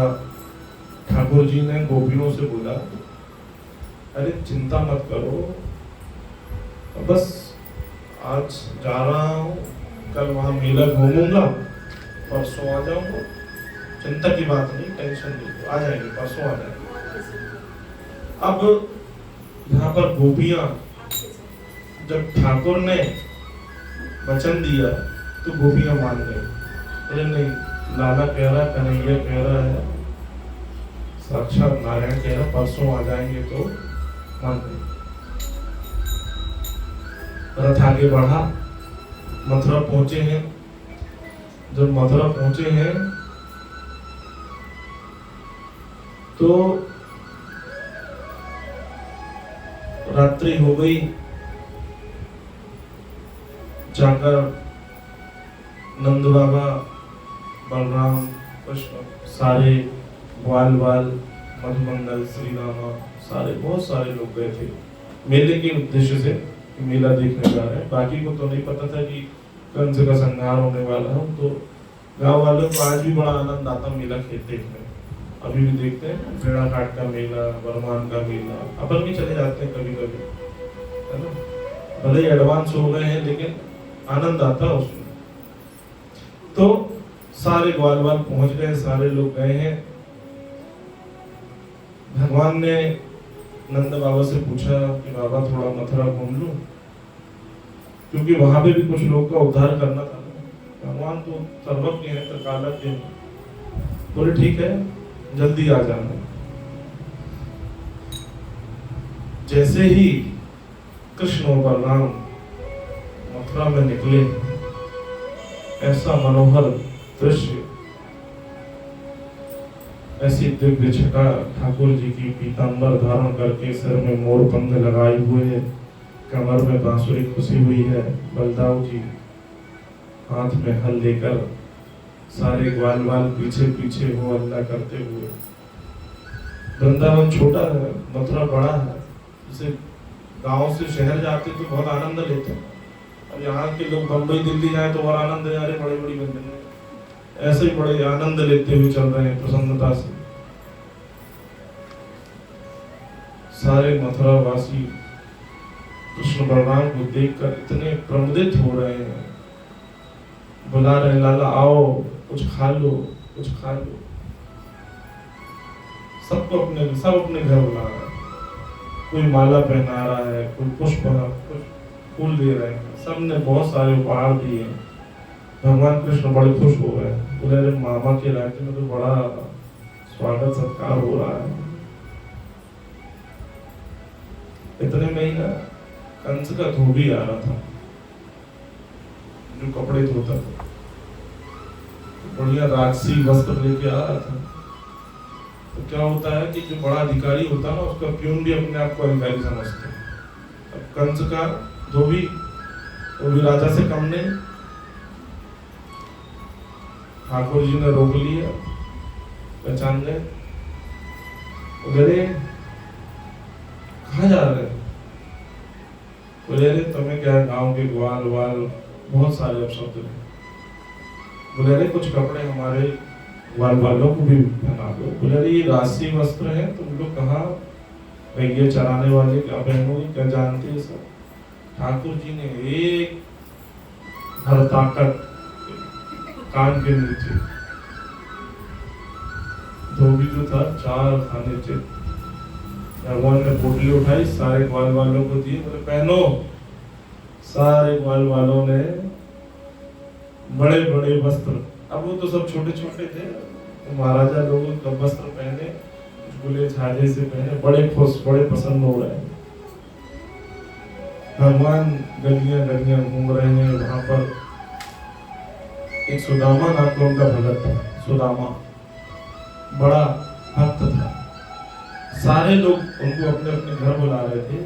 ठाकुर जी ने गोपियों से बोला, अरे चिंता मत करो, बस आज जा रहा हूँ, कल वहां मेला घूमूंगा, परसों आ जाऊंगा, चिंता की बात नहीं, टेंशन नहीं, आ जाएंगे, परसों आ जाएंगे। अब यहाँ पर गोपियां, जब ठाकुर ने वचन दिया तो गोपियां मान गई। अरे नहीं, लाला कह रहा, कन्हैया कह रहा है, साक्षात नारायण कह रहा, परसों आ जाएंगे तो मान गई। रथ आगे बढ़ा, मथुरा पहुंचे हैं। जब मथुरा पहुंचे हैं तो रात्रि हो गई। जाकर नंद बाबा, बलराम, कृष्ण, सारे ग्वाल बाल, मधुमंगल, श्री रामा, सारे बहुत सारे लोग गए थे मेले के उद्देश्य से, मेला देखने जा रहे हैं। बाकी को तो नहीं पता था कि कंस का संहार होने वाला है। तो गांव वालों को आज भी बड़ा आनंद आता मेला देखने में। अभी भी देखते हैं बेड़ा घाट का मेला, बरमान का मेला, अपन भी चले जाते हैं कभी कभी, है ना। भले ही एडवांस हो गए हैं लेकिन आनंद आता है उसमें। तो सारे ग्वाल बाल पहुंच गए, सारे लोग गए हैं। भगवान ने नंद बाबा से पूछा कि बाबा थोड़ा मथुरा घूम लूं, क्योंकि वहां पे भी कुछ लोग का उद्धार करना था। भगवान तो सर्वज्ञ है, तो कालज्ञ है। बोले ठीक है, जल्दी आ जाना। जैसे ही कृष्ण और बलराम मथुरा में निकले, ऐसा मनोहर दृश्य, ऐसी दिव्य छटा, ठाकुर जी की पीतांबर धारण करके सिर में मोर पंख लगाए हुए, कमर में बांसुरी खुशी हुई है। बलदाऊ जी हाथ में हल लेकर, सारे ग्वाल बाल पीछे पीछे हो अल्लाह करते हुए। वृंदावन छोटा है, मथुरा बड़ा है। जैसे गांव से शहर जाते तो बहुत आनंद लेते हैं, अब यहाँ के लोग बम्बई दिल्ली जाए तो और आनंद है, अरे बड़े बड़ी मंदिर में, ऐसे ही बड़े आनंद लेते हुए चल रहे हैं प्रसन्नता से। सारे मथुरा वासी कृष्ण बलराम को देखकर इतने प्रमुदित हो रहे हैं, बुला रहे, लाला आओ, कुछ खा लो, कुछ खा लो। सबको सब अपने घर बुला रहा है। कोई माला पहना रहा है, कोई पुष्प, कुछ फूल दे रहे हैं, सबने बहुत सारे उपहार दिए। भगवान कृष्ण बड़े खुश हो गए, बोले अरे मामा के राज्य में तो बड़ा स्वागत सत्कार हो रहा है। इतने में ही ना कंस का धोबी आ रहा था, जो कपड़े धोता था, बढ़िया राजसी वस्त्र लेके आ रहा था। तो क्या होता है कि जो बड़ा अधिकारी होता है ना, उसका प्यून भी अपने आप को अधिकारी समझते हैं। अब कंस का धोबी, वो भी राजा से कम नहीं। ठाकुर जी ने रोक लिया, पहचान गए, बोले कहाँ जा रहे हो? बोले अरे तुम्हें क्या, गांव के ग्वाल वाल बहुत सारे अपशब्द हैं। बोले अरे कुछ कपड़े हमारे ग्वाल वालों को भी पहना दो। बोले अरे ये राशि वस्त्र है, तुम लोग कहाँ भैया चराने वाले क्या पहनोगे, क्या जानते हैं सब। ठाकुर जी ने एक हर ताकत कान के नीचे, धोबी जो था 4 खाने थे, भगवान ने पोटली उठाई, सारे ग्वाल वालों को दी, बोले पहनो। सारे ग्वाल वालों ने बड़े बड़े वस्त्र, अब वो तो सब छोटे छोटे थे, तो महाराजा लोगों का वस्त्र पहने, बुले छाजे से पहने, बड़े खुश, बड़े प्रसन्न हो रहे हैं। भगवान गलियां गलियां घूम रहे हैं, वहां पर एक सुदामा नाम का उनका भगत था। सुदामा बड़ा भक्त था, सारे लोग उनको अपने अपने घर बुला रहे थे,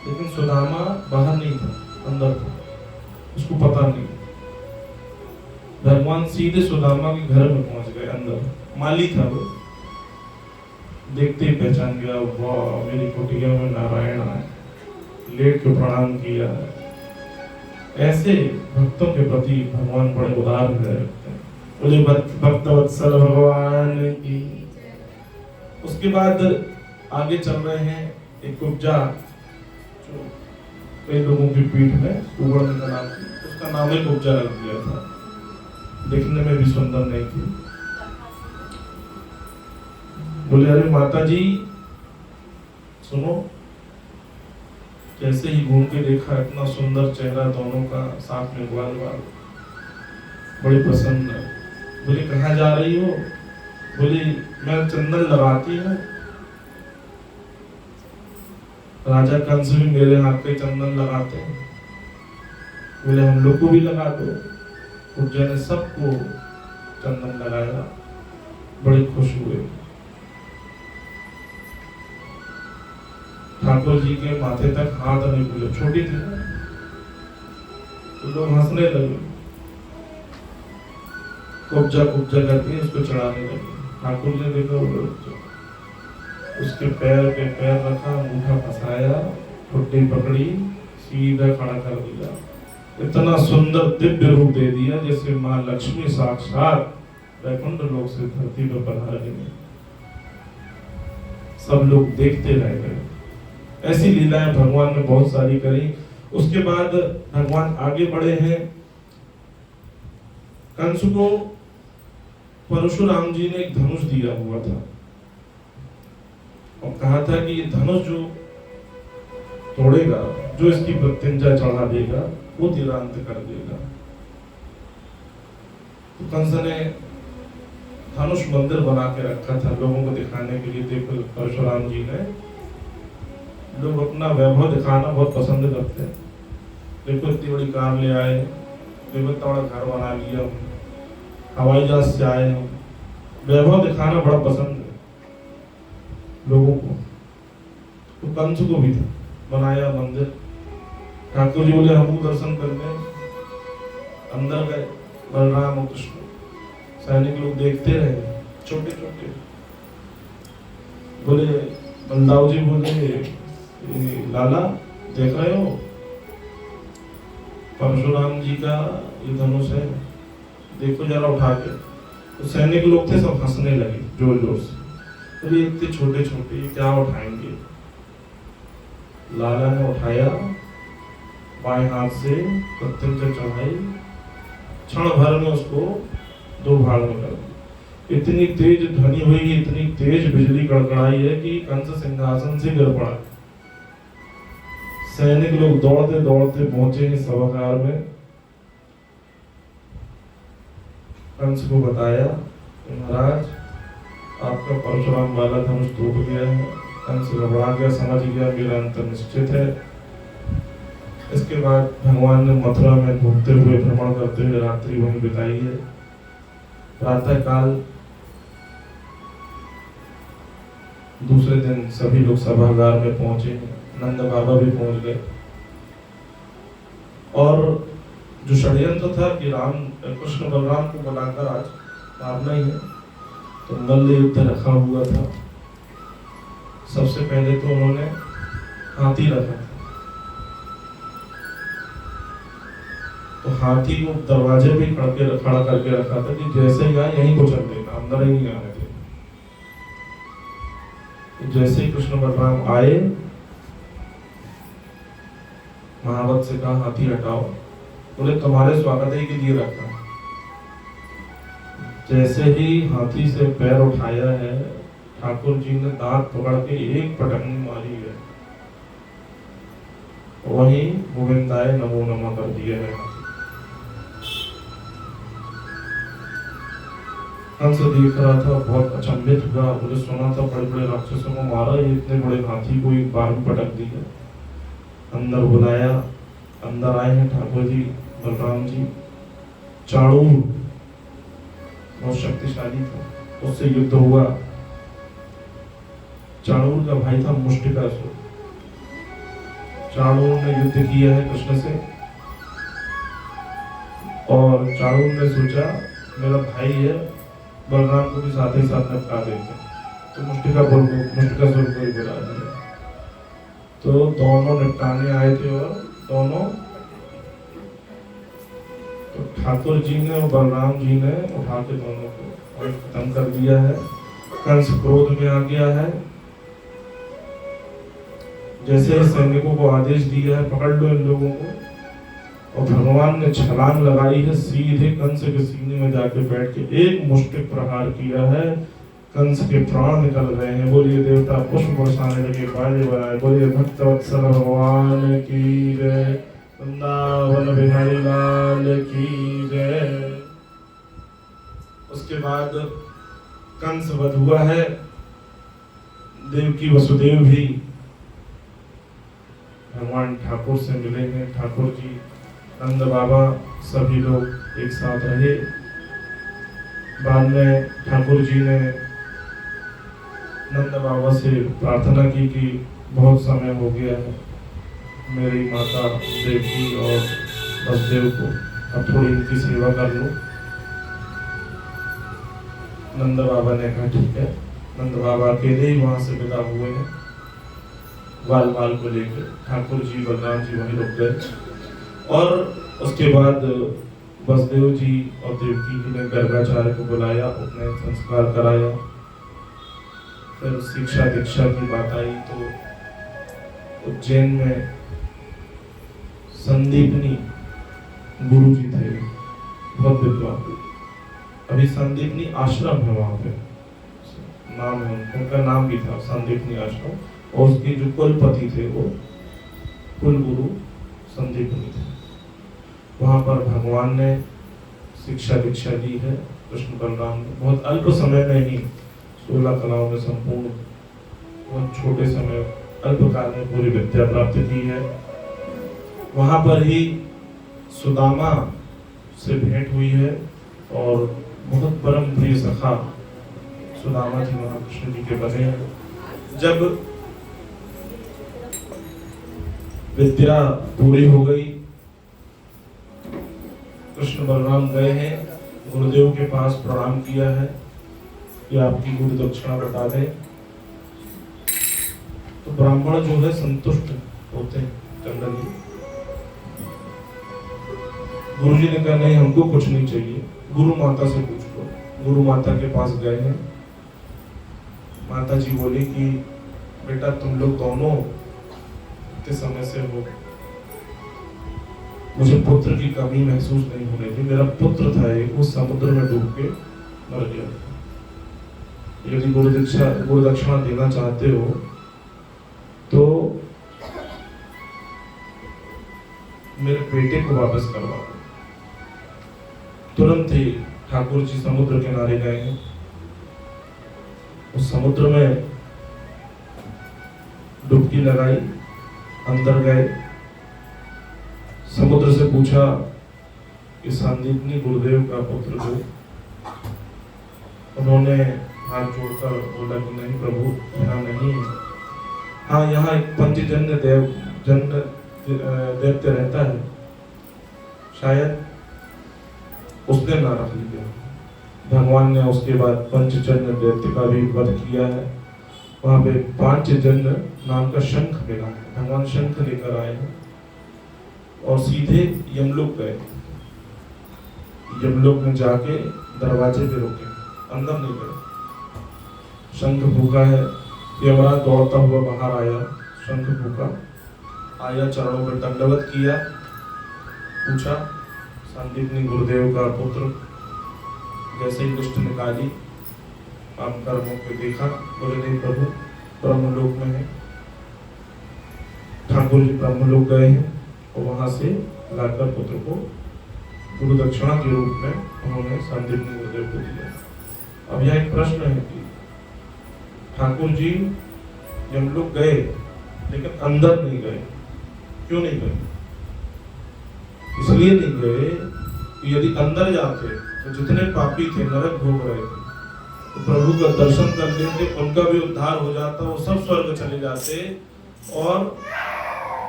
लेकिन सुदामा बाहर नहीं था, अंदर था, उसको पता नहीं। भगवान सीधे सुदामा के घर में पहुंच गए, अंदर माली था वो, देखते ही पहचान गया, वाह मेरी कुटिया में नारायण आए, लेट के प्रणाम किया। ऐसे भक्तों के प्रति भगवान बड़े उदार हृदय रखते हैं। बोले भक्त वत्सल भगवान की। उसके बाद आगे चल रहे हैं, एक कुब्जा जो कई लोगों की पीठ में कुबड़ में बना थी, उसका नाम ही कुब्जा रख दिया था, देखने में भी सुंदर नहीं थी। बोले अरे माता जी सुनो, कैसे ही घूम के देखा, इतना सुंदर चेहरा दोनों का, साथ में ग्वाल बाल, बड़ी पसंद है। बोली कहाँ जा रही हो? बोली मैं चंदन लगाती हूँ, राजा कंस भी मेरे हाथ पे चंदन लगाते हैं। बोले हम लोग को भी लगा दो। कुब्जा ने सबको चंदन लगाया, बड़े खुश हुए। ठाकुर जी के माथे तक हाथ नहीं बोले, छोटी थी ना, तो लोग हंसने लगे, कुब्जा कुब्जा करके उसको चढ़ाने लगे। ठाकुर ने देखा, उसके पैर पे पैर रखा, अंगूठा फंसाया, ठुड्डी पकड़ी, सीधा खड़ा कर दिया। इतना सुंदर दिव्य रूप दे दिया जैसे माँ लक्ष्मी साक्षात वैकुंठ लोक से धरती पर पधार गई। सब लोग देखते रह गए। ऐसी लीलाएं भगवान ने बहुत सारी करी। उसके बाद भगवान आगे बढ़े हैं। कंस को परशुराम जी ने एक धनुष दिया हुआ था और कहा था कि ये धनुष जो तोड़ेगा, जो इसकी प्रत्यंजा चढ़ा देगा, वो तिरांत कर देगा। तो कंस ने धनुष मंदिर बना के रखा था लोगों को दिखाने के लिए। देखो परशुराम जी ने, लोग अपना वैभव दिखाना बहुत पसंद करते हैं। देखो इतनी बड़ी कार ले आए, देखो इतना बड़ा घर बना लिया, हवाई जहाज से आए हम, वैभव दिखाना बड़ा पसंद है लोगों को। तो कंस को भी था, बनाया मंदिर। ठाकुर जी बोले हम दर्शन करने अंदर गए, बलराम और कृष्ण, सैनिक लोग देखते रहे, छोटे छोटे। बोले बलदाऊ जी बोले लाला देख रहे हो, परशुराम जी का ये धनुष है, देखो जरा उठा के। तो सैनिक लोग थे, सब हंसने लगे जोर जोर से। तो ये इतने छोटे छोटे क्या उठाएंगे? लाला ने उठाया, बाएं हाथ से प्रत्यंचा चढ़ाई, क्षण भर में उसको दो भाग में कर दिया। इतनी तेज ध्वनि हुई, इतनी तेज बिजली कड़कड़ाई है कि कंस सिंहासन से गिर पड़ा। सैनिक लोग दौड़ते दौड़ते पहुंचे हैं सभागार में। कंस को बताया कि महाराज आपका परशुराम वाला धनुष टूट गया है। कंस घबरा गया, समझ गया मेरा अंत निश्चित है। इसके बाद भगवान ने मथुरा में घूमते हुए, भ्रमण करते हुए रात्रि वहीं बिताई है। प्रातः काल दूसरे दिन सभी लोग सभागार में पहुंचे, नंद बाबा भी पहुंच गए। और जो षड्यंत्र था कि राम कृष्ण बलराम को बुलाकर आज मारना ही है, तो मल्ल युद्ध रखा हुआ था। सबसे पहले तो उन्होंने हाथी रखा था, तो हाथी को दरवाजे भी खड़ा करके रखा था कि जैसे ही आए यहीं को चल देना, अंदर ही नहीं आने देना। जैसे ही कृष्ण बलराम आए, महावत से कहा हाथी हटाओ। बोले तुम्हारे स्वागत ही के लिए रखा। जैसे ही हाथी से पैर उठाया है, ठाकुर जी ने दांत पकड़ के एक पटकनी मारी है, वहीं गोविंदाय नमो नमः कर दिया है। कंस देख रहा था, बहुत अचंभित हुआ। बोले सुना था बड़े बड़े राक्षसों को मारा, ये इतने बड़े हाथी को एक बार में पटक दिया। अंदर बुलाया, अंदर आए हैं ठाकुर जी बलराम जी, चाणूर बहुत शक्तिशाली था, उससे युद्ध हुआ। चाणूर का भाई था मुष्टिकासुर। चाणूर ने युद्ध किया है कृष्ण से, और चाणूर ने सोचा मेरा भाई है, बलराम को भी साथ ही साथ निपटा देते हैं, तो मुष्टिकासुर को ही बुला दिया। तो दोनों निपटाने आए थे, और दोनों, तो ठाकुर जी ने और बलराम जी ने उठा के दोनों को खत्म कर दिया है। कंस क्रोध में आ गया है, जैसे सैनिकों को आदेश दिया है पकड़ लो इन लोगों को, और भगवान ने छलांग लगाई है, सीधे कंस के सीने में जाके बैठ के एक मुष्टिक प्रहार किया है। कंस के प्राण निकल रहे हैं। बोलिए देवता पुष्प बरसाने लगे, बाजे बनाए, बोलिए भक्तवत्सल भगवान की जय, वृंदावन बिहारी लाल की जय। उसके बाद कंस वध हुआ है। देवकी वसुदेव भी भगवान ठाकुर से मिले हैं। ठाकुर जी, नंद बाबा, सभी लोग एक साथ रहे। बाद में ठाकुर जी ने नंद बाबा से प्रार्थना की कि बहुत समय हो गया है, मेरी माता देवकी और वसुदेव को अब थोड़ी इनकी सेवा कर लो। नंद बाबा ने कहा ठीक है। नंद बाबा अकेले ही वहां से विदा हुए हैं, बाल को लेकर। ठाकुर जी, बलराम जी वहीं रुक गए। और उसके बाद वसुदेव जी और देवकी जी ने गर्गाचार्य को बुलाया, उपनयन संस्कार कराया। फिर शिक्षा दीक्षा की बात आई तो उज्जैन में संदीपनी गुरु जी थे, बहुत विद्वान। अभी संदीपनी आश्रम है वहां पे, नाम है उनका नाम भी था संदीपनी आश्रम, और उसके जो कुलपति थे वो कुलगुरु संदीपनी थे। वहां पर भगवान ने शिक्षा दीक्षा दी है कृष्ण बलराम ने, बहुत अल्प समय में ही 16 कलाओं में संपूर्ण, बहुत छोटे समय अल्पकाल में पूरी विद्या प्राप्त की है। वहां पर ही सुदामा से भेंट हुई है, और बहुत परम प्रिय सखा सुदामा जी वहां कृष्ण जी के बने हैं। जब विद्या पूरी हो गई, कृष्ण बलराम गए हैं, गुरुदेव के पास प्रणाम किया है कि आपकी गुरु दक्षिणा बता दें। तो ब्राह्मण जो है संतुष्ट होते हैं जनरली। गुरु जी ने कहा नहीं, हमको कुछ नहीं चाहिए, गुरु माता से पूछ लो। गुरु माता के पास गए हैं। माता जी बोली कि बेटा तुम लोग दोनों कितने समय से हो, मुझे पुत्र की कमी महसूस नहीं होने दी। मेरा पुत्र था एक, वो समुद्र में डूब के मर गया। यदि गुरु दक्षिणा देना चाहते हो तो मेरे बेटे को वापस करवा दो। तुरंत ही ठाकुर जी समुद्र किनारे गए हैं। उस समुद्र में डुबकी लगाई, अंदर गए, समुद्र से पूछा कि संदीपनी गुरुदेव का पुत्र हो। उन्होंने हाथ जोड़कर बोला कि नहीं प्रभु, यहाँ नहीं है। हाँ, यहाँ एक पंचजन्य दैत्य रहता है, शायद उसने ना रख लिया। भगवान ने उसके बाद पंचजन्य दैत्य का भी वध किया है। वहां पे पांचजन्य नाम का शंख मिला है, भगवान शंख लेकर आए हैं और सीधे यमलोक गए। यमलोक में जाके दरवाजे पे रुके, अंदर नहीं गए। शंख फूका है, यमराज दौड़ता हुआ बाहर आया, शंख फूका, आया, चरणों पर दंडवत किया, पूछा संदीपनी गुरुदेव का पुत्र। जैसे ही दुष्ट निकाली, पाप कर्मों को देखा, बोले नहीं प्रभु ब्रह्मलोक में है। ठाकुर जी ब्रह्मलोक गए हैं और वहां से लाकर पुत्र को गुरु दक्षिणा के रूप में उन्होंने संदीपनी गुरुदेव को दिया। अब यह एक प्रश्न है कि ठाकुर जी यमलोक गए लेकिन अंदर नहीं गए। क्यों नहीं गए? इसलिए नहीं गए कि यदि अंदर जाते तो जितने पापी थे नरक भोग रहे थे तो प्रभु का दर्शन कर लेते, उनका भी उद्धार हो जाता, वो सब स्वर्ग चले जाते और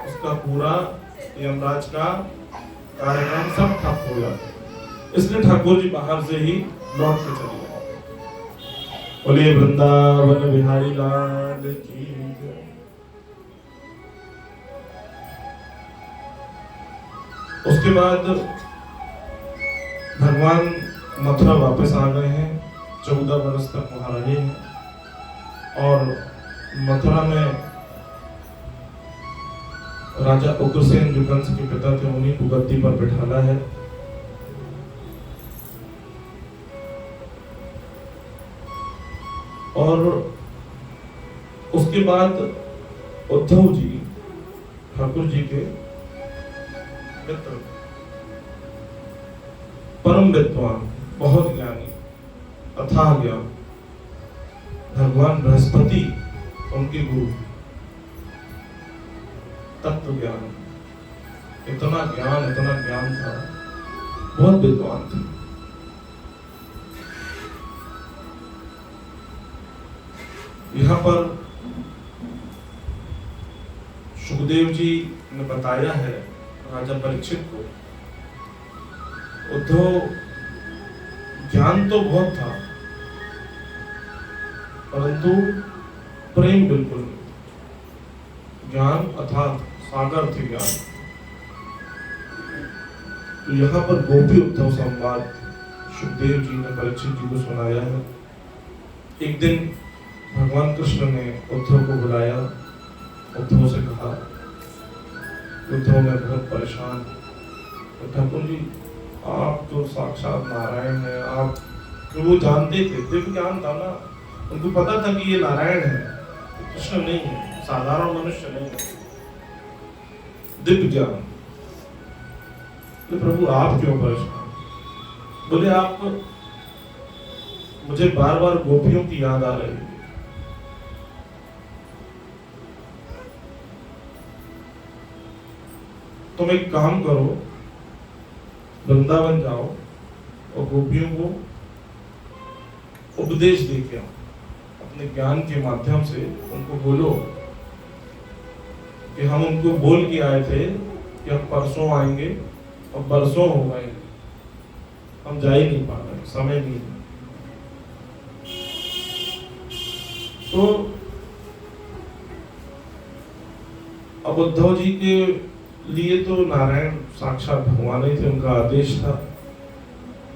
उसका पूरा यमराज का कार्यक्रम सब ठप हो जाता। इसलिए ठाकुर जी बाहर से ही लौट के चले गए। बोले वृंदावन बिहारी लाल की जय। उसके बाद भगवान मथुरा वापस आ गए हैं, 14 वर्ष तक वहां रहे हैं और मथुरा में राजा उग्रसेन जो कंस के पिता थे उन्हीं को गद्दी पर बिठाना है। और उसके बाद उद्धव जी ठाकुर जी के मित्र, परम विद्वान, बहुत ज्ञानी, अथाह ज्ञान, भगवान बृहस्पति उनके गुरु, तत्व ज्ञान, इतना ज्ञान था, बहुत विद्वान थे। यहाँ पर सुखदेव जी ने बताया है राजा परीक्षित को, उद्धव ज्ञान तो बहुत था परंतु प्रेम बिल्कुल नहीं। ज्ञान अर्थात सागर थे ज्ञान। तो यहाँ पर गोपी उद्धव संवाद सुखदेव जी ने परीक्षित जी को सुनाया है। एक दिन भगवान कृष्ण ने उद्धव को बुलाया, उद्धव से कहा, उद्धव में बहुत परेशान, तो ठाकुर जी आप तो साक्षात नारायण हैं, आप तो वो जानते थे, दिव्य ज्ञान था ना, उनको पता था कि ये नारायण है, कृष्ण नहीं है, साधारण मनुष्य नहीं है, दिव्य ज्ञान। तो प्रभु आप क्यों परेशान? बोले आप मुझे बार बार गोपियों की याद आ रही है। तुम एक काम करो, वृंदावन जाओ और गोपियों को उपदेश दे के आओ, अपने ज्ञान के माध्यम से उनको बोलो कि हम उनको बोल के आए थे कि हम परसों आएंगे और बरसों हो गए, हम जा ही नहीं पा रहे, समय नहीं है। तो अब उद्धव जी के लिए तो नारायण साक्षात भगवान ही थे, उनका आदेश था।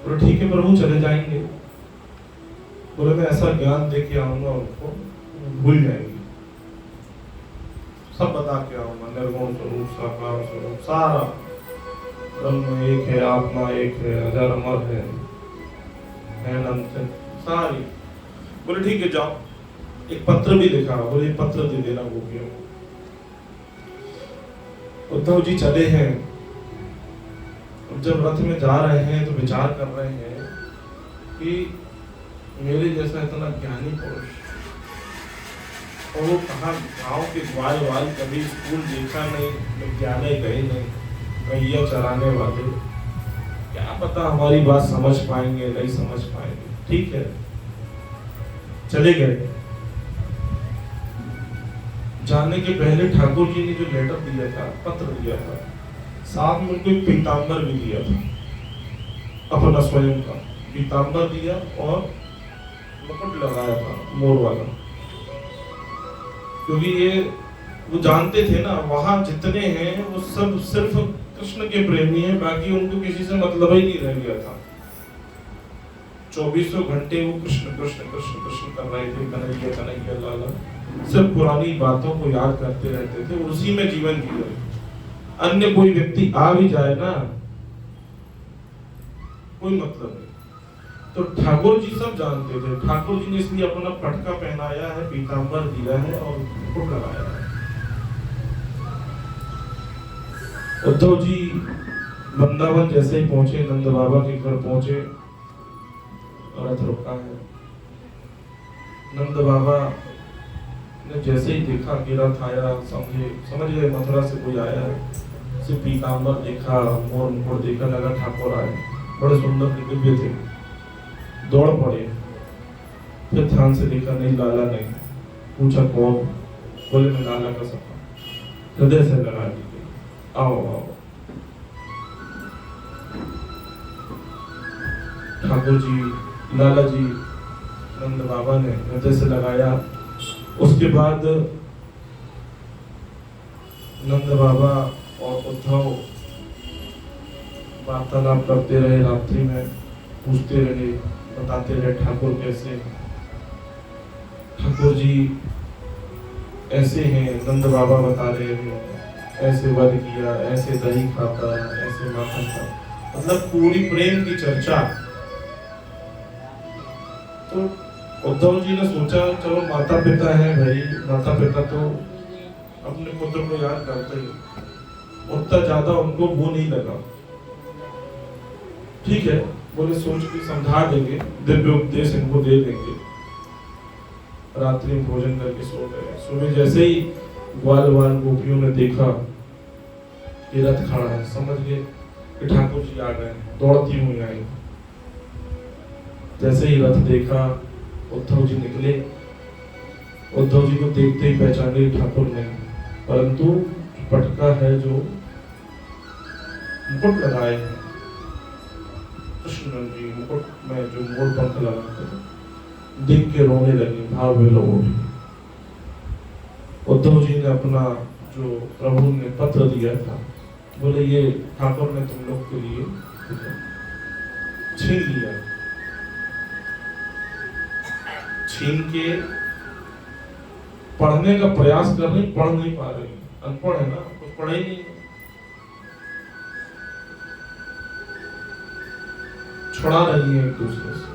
बोले ठीक है प्रभु, चले जाएंगे। बोले मैं ऐसा ज्ञान दे के आऊंगा उनको, भूल जाएंगे, सब बता के आऊंगा, निर्गुण स्वरूप, साकार स्वरूप, सारा ब्रह्म एक है, आत्मा एक है, अजर अमर है अनंत, सारी। बोले ठीक है जाओ। एक पत्र भी लिखा, बोले पत्र दे देना गोपियों को। उद्धव जी चले हैं, जब रथ में जा रहे हैं तो विचार कर रहे हैं कि मेरे जैसा इतना ज्ञानी पुरुष, और वो कहाँ, गांव के ग्वाल वाल, कभी स्कूल देखा नहीं, विद्यालय गए नहीं, गैया चराने वाले, क्या पता हमारी बात समझ पाएंगे नहीं समझ पाएंगे। ठीक है, चले गए। जाने के पहले ठाकुर जी ने जो लेटर दिया था, पत्र दिया था, साथ में उनको एक पीताम्बर भी दिया था, अपना स्वयं का पीताम्बर दिया और मुकुट लगाया था मोर वाला, क्योंकि ये वो जानते थे ना वहां जितने हैं वो सब सिर्फ कृष्ण के प्रेमी हैं, बाकी उनको किसी से मतलब ही नहीं रह गया था। 24 घंटे वो कृष्ण कृष्ण कृष्ण कृष्ण कर रहे थे, कन्हैया कन्हैया लाला, सिर्फ पुरानी बातों को याद करते रहते थे, उसी में जीवन जी रहे। अन्य कोई व्यक्ति आ भी जाए ना, कोई मतलब नहीं। तो ठाकुर जी सब जानते थे, ठाकुर जी ने इसलिए अपना पटका पहनाया है, पीताम्बर दिया है और मुकुट लगाया है। उद्धव जी वृंदावन जैसे ही पहुंचे, नंद बाबा के घर पहुंचे, रथ रुका है। नंद बाबा ने जैसे ही देखा कि रथ आया, समझ गए मथुरा से कोई आया है, सिर्फ पीताम्बर देखा, मोर मुकुट देखा, लगा ठाकुर आए। बड़े सुंदर दिव्य थे, दौड़ पड़े। फिर ध्यान से देखा, नहीं लाला नहीं। पूछा कौन? बोले मैं लाला का सपा। हृदय से लगा लीजिए, आओ आओ। ठाकुर जी, लाला जी, नंद बाबा ने हृदय से लगाया। उसके बाद नंद बाबा और उद्धव वार्तालाप करते रहे, रात्रि में पूछते रहे, बताते रहे ठाकुर कैसे। ठाकुर जी ऐसे हैं, नंद बाबा बता रहे हैं, ऐसे वध किया, ऐसे दही खाता, ऐसे माखन खाता, मतलब पूरी प्रेम की चर्चा। तो उद्धव जी ने सोचा चलो माता पिता है भाई, माता पिता तो अपने पुत्र को याद करते ही, उतना ज्यादा उनको वो नहीं लगा। ठीक है, बोले सोच के समझा देंगे, दिव्य उपदेश इनको दे देंगे। रात्रि में भोजन करके सो गए। सुबह जैसे ही ग्वाल गोपियों ने देखा कि रथ खड़ा है, समझ गए कि ठाकुर जी आ गए, दौड़ती हुई आई। जैसे ही रथ देखा, उद्धव जी निकले। उद्धव जी को देखते ही पहचाने ठाकुर ने, परंतु पटका है जो मुकुट लगाए हैं, कृष्ण जी मुकुट में जो मोर पंख लगाते हैं, देख के रोने लगे, भाव में लोगों भी। उद्धव जी ने अपना जो प्रभु ने पत्र दिया था, बोले ये ठाकुर ने तुम लोग के लिए छीन लिया। छीन के पढ़ने का प्रयास कर रही, पढ़ नहीं पा रही, अनपढ़ है ना, कुछ पढ़े ही नहीं, छुड़ा रही है एक दूसरे से।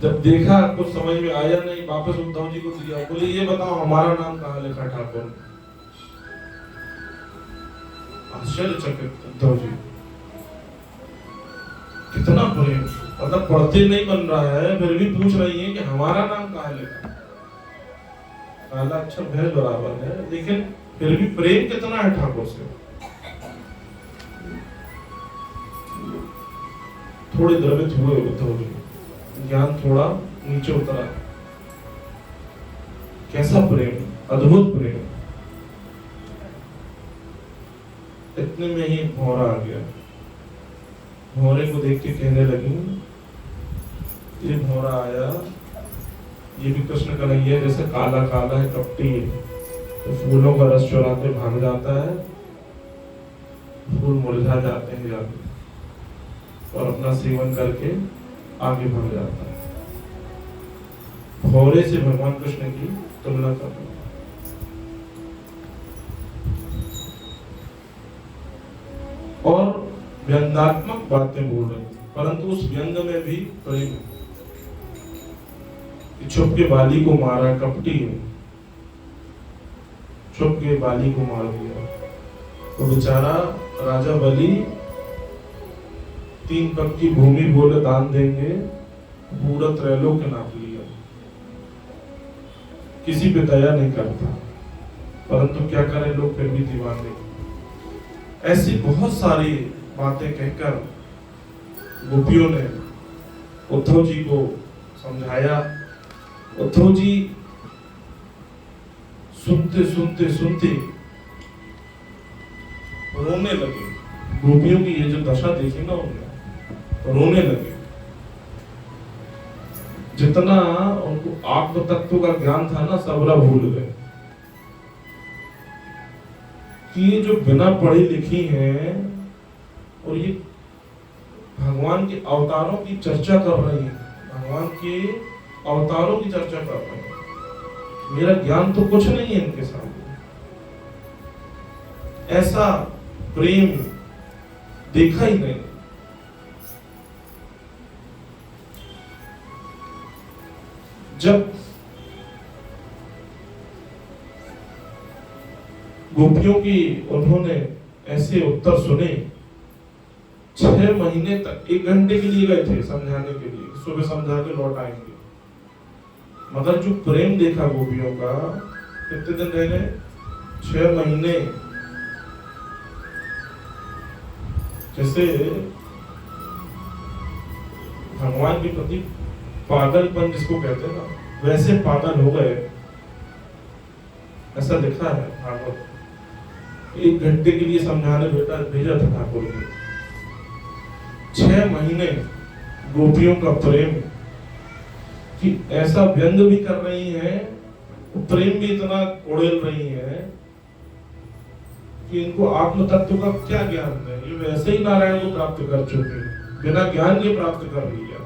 जब देखा कुछ समझ में आया नहीं, वापस उद्धव जी को दिया, बोले ये बताओ हमारा नाम कहाँ लिखा ठाकुर? आश्चर्यचकित उद्धव जी, कितना प्रेम, मतलब पढ़ते नहीं बन रहा है फिर भी पूछ रही है कि हमारा नाम कहाँ लिखा। काला अक्षर भैंस बराबर है, लेकिन फिर भी प्रेम कितना है ठाकुर से। थोड़े द्रवित हुए उद्धव जी, ज्ञान थोड़ा नीचे उतरा। कैसा प्रेम, अद्भुत प्रेम। इतने में ही भौरा आ गया। भौरे को देख के कहने लगी, ये भौरा आया, ये भी कृष्ण कन्हैया जैसे काला काला है, कपटी है, तो फूलों का रस चुरा के भाग जाता है, फूल मुरझा जाते हैं जाके, और अपना सेवन करके आगे भाग जाता है। भौरे से भगवान कृष्ण की तुलना कर रहे हैं। और व्यंग्यात्मक बातें बोल रहे हैं, परंतु उस व्यंग में भी प्रेम है। छुप के बाली को मारा, कपटी है, छुप के बाली को मार दिया। तो बेचारा राजा बलि 3 पग की भूमि बोले दान देंगे, पूरा त्रैलोक नाप लिया। किसी पे दया नहीं करता, परंतु क्या करें लोग फिर भी दीवाने। ऐसी बहुत सारी बातें कहकर गोपियों ने उद्धव जी को समझाया। उद्धव जी सुनते सुनते सुनते रोने लगे। गोपियों की ये जो दशा देखी ना उन्होंने, रोने लगे। जितना उनको आत्म तत्व का ज्ञान था ना, सबरा भूल गए। कि ये जो बिना पढ़ी लिखी हैं और ये भगवान के अवतारों की चर्चा कर रही है, भगवान के अवतारों की चर्चा कर रहे हैं, मेरा ज्ञान तो कुछ नहीं है इनके सामने। ऐसा प्रेम देखा ही नहीं। जब गोपियों की उन्होंने ऐसे उत्तर सुने, 6 महीने तक 1 घंटे के लिए गए थे समझाने के लिए, सुबह समझा के लौट आएंगे, मगर जो प्रेम देखा गोपियों का, कितने दिन रह गए? 6 महीने। जैसे भगवान के प्रति पागलपन जिसको कहते हैं ना, वैसे पागल हो गए, ऐसा लिखा है भागवत। 1 घंटे के लिए समझाने बेटा भेजा था ठाकुर ने, 6 महीने गोपियों का प्रेम कि ऐसा व्यंग भी कर रही हैं, प्रेम भी इतना उड़ेल रही है कि इनको आत्म तत्व का क्या ज्ञान है। ये वैसे ही नारायण को प्राप्त कर चुके, बिना ज्ञान के प्राप्त कर लिया।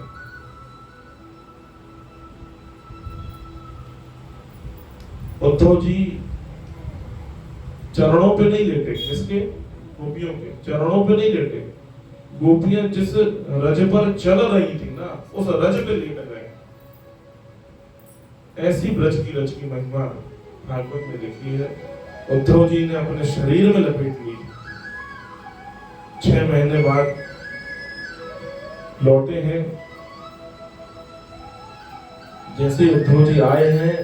उद्धव जी चरणों पे नहीं लेटे, किसके? गोपियों के चरणों पे नहीं लेटे। गोपियां जिस रज पर चल रही थी ना, उस रज पे लेट गए। ऐसी ब्रज की रज की महिमा भागवत में लिखी है। उद्धव जी ने अपने शरीर में लपेट ली। 6 महीने बाद लौटे हैं। जैसे उद्धव जी आए हैं,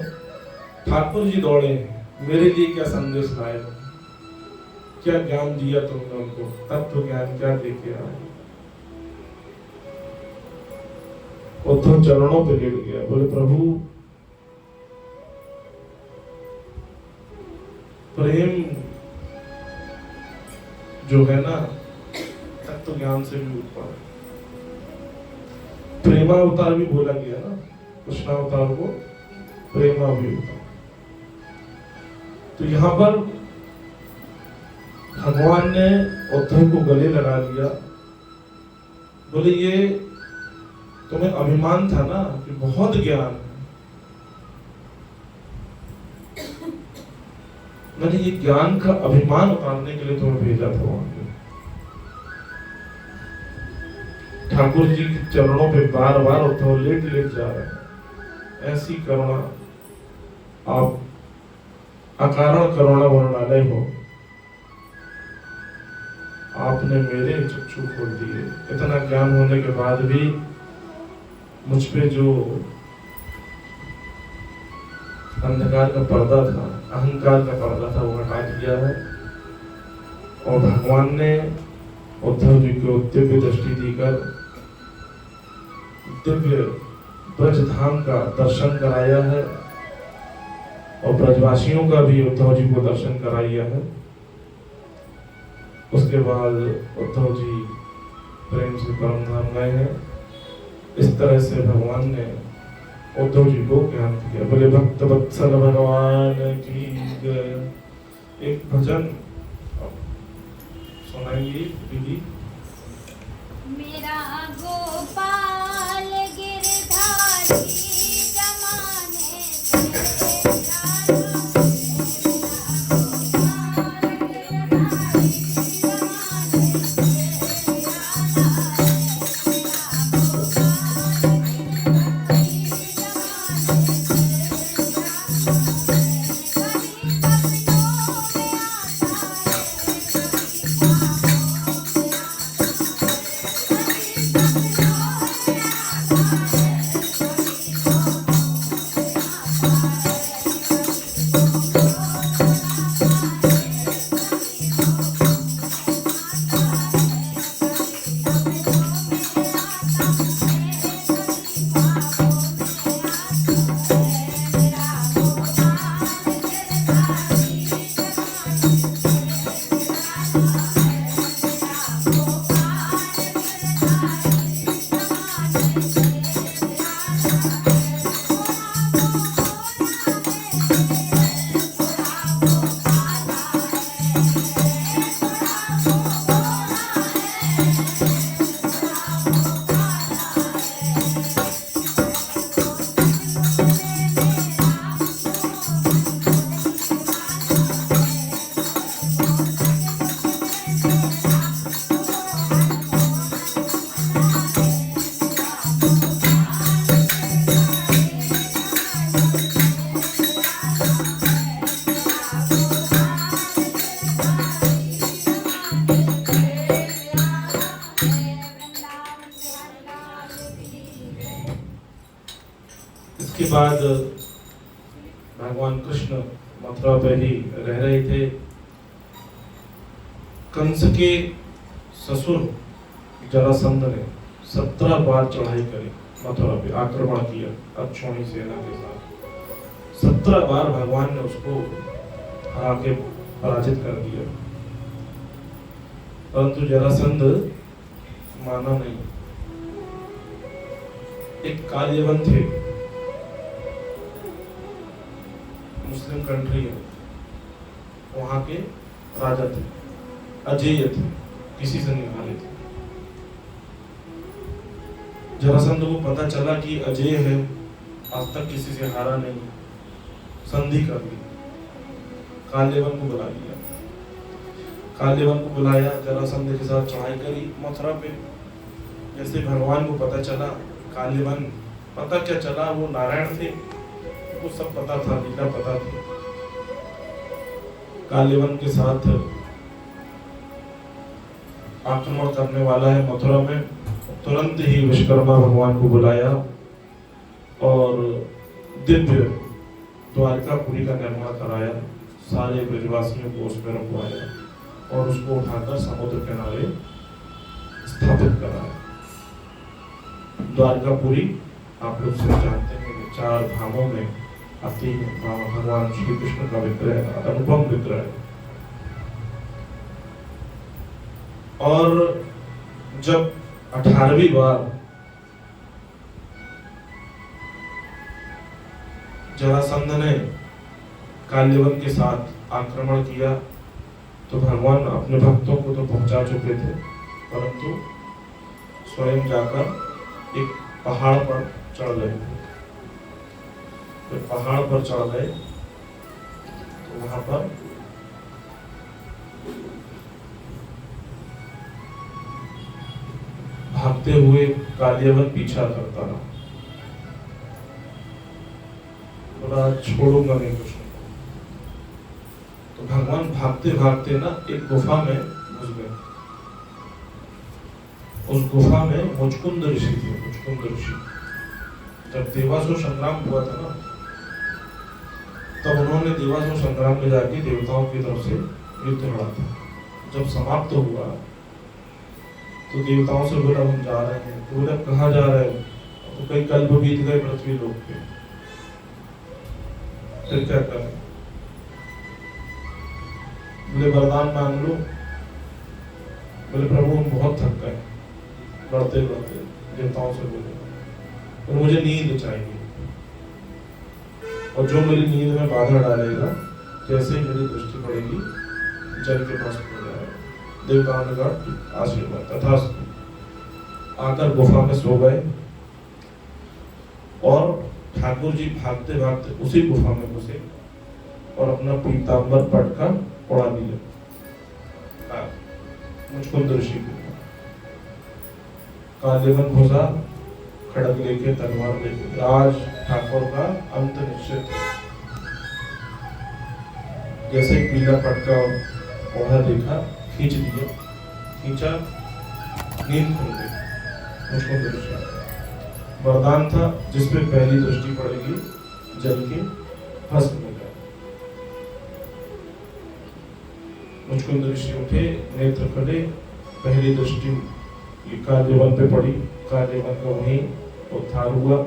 ठाकुर जी दौड़े हैं, मेरे लिए क्या संदेश लाए, क्या ज्ञान दिया तुमने उनको, तत्व ज्ञान क्या देके आए। उद्धव चरणों पे लेट गया, बोले प्रभु प्रेम जो है ना, तत्व ज्ञान से भी ऊपर। प्रेमावतार भी बोला गया ना, कृष्णावतार को प्रेमा भी होता। तो यहाँ पर भगवान ने उद्धव को गले लगा लिया। बोले ये तुम्हें अभिमान था ना कि बहुत ज्ञान है, मैंने ये ज्ञान का अभिमान उतारने के लिए तुम्हें भेजा था वहां पे। ठाकुर जी के चरणों पे बार बार उद्धव लेट लेट जा रहे हैं। ऐसी करुणा, आप अकारण करुणा वर्णालय हो। आपने मेरे चक्षु खोल दिए। इतना ज्ञान होने के बाद भी मुझ पे जो अंधकार का पर्दा था, अहंकार का पर्दा था, वो हटा दिया है। और भगवान ने उद्धव जी को दिव्य दृष्टि देकर दिव्य ब्रज धाम का दर्शन कराया है, और ब्रजवासियों का भी उद्धव जी को दर्शन कराया है। उसके बाद उद्धव जी प्रेम से परम धाम गए हैं। इस तरह से भगवान ने उद्धव जी को ज्ञान दिया। बोले भक्त वत्सल भगवान की जय। एक भजन सुनाइए दीदी। मेरा गोपाल गिरधारी जमाने से इसके बाद भगवान कृष्ण मथुरा पे ही रह रहे थे। कंस के ससुर जरासंध ने 17 बार चढ़ाई करी, मथुरा पे आक्रमण किया अक्षौणी सेना के साथ। 17 बार भगवान ने उसको हरा के पराजित कर दिया, परंतु जरासंध माना नहीं। एक काल्यवन थे, मुस्लिम कंट्री है, वहां के राजा थे, अजेय थे, किसी से निकाले थे। जरासंध को पता चला कि अजेय है, आज तक किसी से हारा नहीं, संधि कर ली, काल्यवन को बुला लिया। काल्यवन को बुलाया, जरासंध के साथ चढ़ाई करी मथुरा पे। जैसे भगवान को पता चला, काल्यवन, पता क्या चला वो नारायण थे, वो सब पता था, लीला पता थी। काल्यवन के साथ आक्रमण करने वाला है मथुरा में, तुरंत ही विश्वकर्मा भगवान को बुलाया और दिव्य द्वारकापुरी का निर्माण कराया, सारे ब्रजवासियों को उसमें रखवाया और उसको उठाकर समुद्र किनारे स्थापित कराया। द्वारकापुरी आप लोग सब जानते हैं, 4 धामों में आती है, भगवान श्री कृष्ण का विग्रह, अनुपम विग्रह है। और जब 18वीं बार जरासंध ने काल्यवन के साथ आक्रमण किया तो भगवान अपने भक्तों को तो पहुंचा चुके थे, परंतु स्वयं जाकर एक पहाड़ पर चढ़ गए। तो पहाड़ पर चढ़ गए तो वहां पर भागते हुए काल्यवन पीछा करता रहा, बोला छोड़ूंगा नहीं कृष्ण को। तो भगवान भागते भागते ना एक गुफा में घुस गए। उस गुफा में मुचकुंद ऋषि थे, मुचकुंद ऋषि। जब देवासुर संग्राम हुआ था ना, तब उन्होंने देवासुर संग्राम में जाके देवताओं की तरफ से युद्ध लड़ा था। जब समाप्त हुआ तो देवताओं से बोला हम जा रहे हैं। तो बोला कहाँ जा रहे हो? तो कई कल्प बीत गए पृथ्वी लोक पे, फिर क्या करें? बोले वरदान मांग लो। बोले प्रभु हम बहुत थक गए बढ़ते बढ़ते। देवताओं से बोले और मुझे नींद चाहिए, और जो मेरी नींद में बाधा डालेगा, जैसे ही मेरी दृष्टि पड़ेगी जल के पास हो जाएगा। देवताओं ने कहा आशीर्वाद तथास्तु। आकर गुफा में सो गए और ठाकुर जी भागते भागते उसी गुफा में घुसे और अपना पीतांबर पटका उड़ा दिया मुचकुंद ऋषि को। काल्यवन घुसा खड़ग लेके, तलवार लेके। आज ठाकुर का अंत निश्चित है। जैसे पीला पटका ओढ़ा देखा, खींच दिया, खींचा, नींद खुल गई। मुचकुंद ऋषि वरदान था, जिसपे पहली दृष्टि पड़ेगी जल के भस्म हो जाए। मुचकुंद ऋषि उठे, नेत्र खोले, पहली दृष्टि काल्यवन पे पड़ी। काल्यवन का वहीं उद्धार हुआ।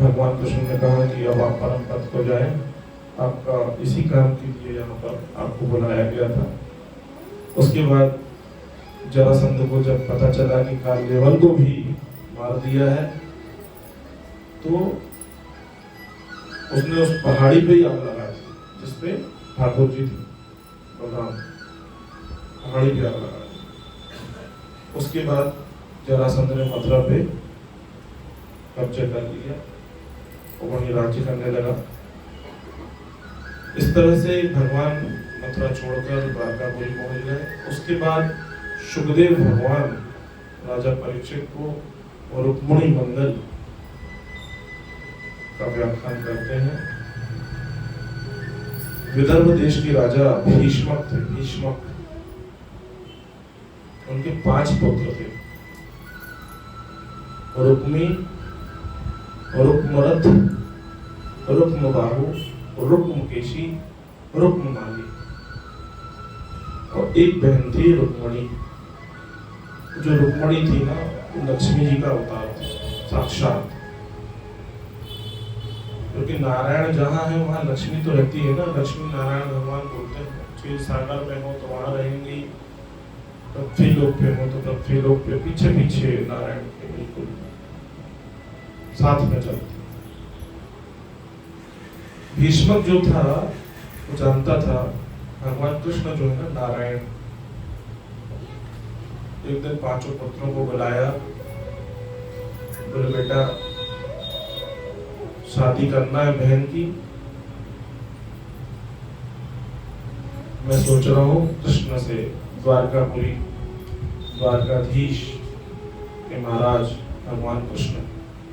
भगवान कृष्ण ने कहा कि अब आप परम पद को जाएं, आपका इसी काम के लिए यहाँ पर आपको बुलाया गया था। उसके बाद जरासंध को जब पता चला कि काल्यवन को भी मार दिया है, तो उसने उस पहाड़ी पे ही आग लगा दी जिसपे ठाकुर जी थी, बलराम, पहाड़ी पे आग लगा दी। उसके बाद जरासंध ने मथुरा पे कब्जा कर लिया और वहीं राज्य करने लगा। इस तरह से भगवान मथुरा छोड़कर द्वारकापुरी पहुंच गए। उसके बाद सुखदेव भगवान राजा परीक्षित को और रुक्मिणी मंगल का व्याख्यान करते हैं। विदर्भ देश के राजा भीष्मक थे। भीष्मक, उनके 5 पुत्र थे, रुक्मी, रुक्मरथ, रुक्मबाहु, रुक्मकेशी, रुक्ममाली, और एक बहन थी रुक्मिणी। जो रुक्मणी थी ना, वो लक्ष्मी जी का अवतार थी साक्षात। क्योंकि नारायण जहाँ है वहाँ लक्ष्मी तो रहती है ना। लक्ष्मी नारायण भगवान बोलते हैं, क्षीर सागर में हो तो वहाँ रहेंगी, पृथ्वी लोक पे हो तो पृथ्वी लोक पे पीछे पीछे नारायण के बिल्कुल साथ में चलती। भीष्मक जो था वो जानता था भगवान कृष्ण जो है ना नारायण। एक दिन पांचों पुत्रों को बुलाया, बोले बेटा शादी करना है बहन की, मैं सोच रहा हूँ कृष्ण से, द्वारकापुरी द्वारकाधीश के महाराज भगवान कृष्ण,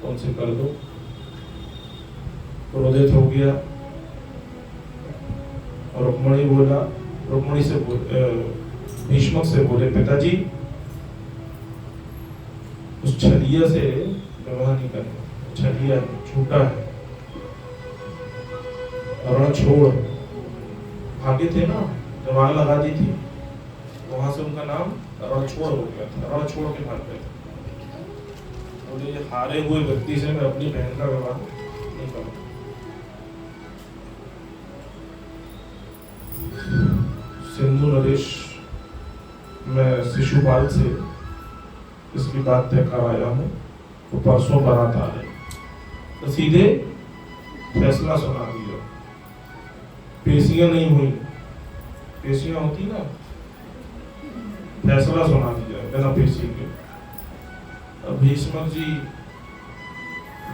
तो उनसे कर दो। क्रोधित हो गया और रुक्मणी से भीष्मक से बोले पिताजी उस छलिया से विवाह नहीं करना, छलिया झूठा है, रण छोड़। भागे थे ना, जब आग लगा दी थी वहां से उनका नाम रणछोड़ हो गया था, रण छोड़ के भाग गए थे। बोले ये हारे हुए व्यक्ति से मैं अपनी बहन का विवाह नहीं करूंगा। सिंधु नरेश मैं शिशुपाल से इसकी बात तय कर आया हूँ, तो परसों बारात आ रही, तो सीधे फैसला सुना दिया। पेशियां नहीं हुई, पेशियां होती ना, फैसला सुना दिया बिना पेशी के। अब भीष्मक जी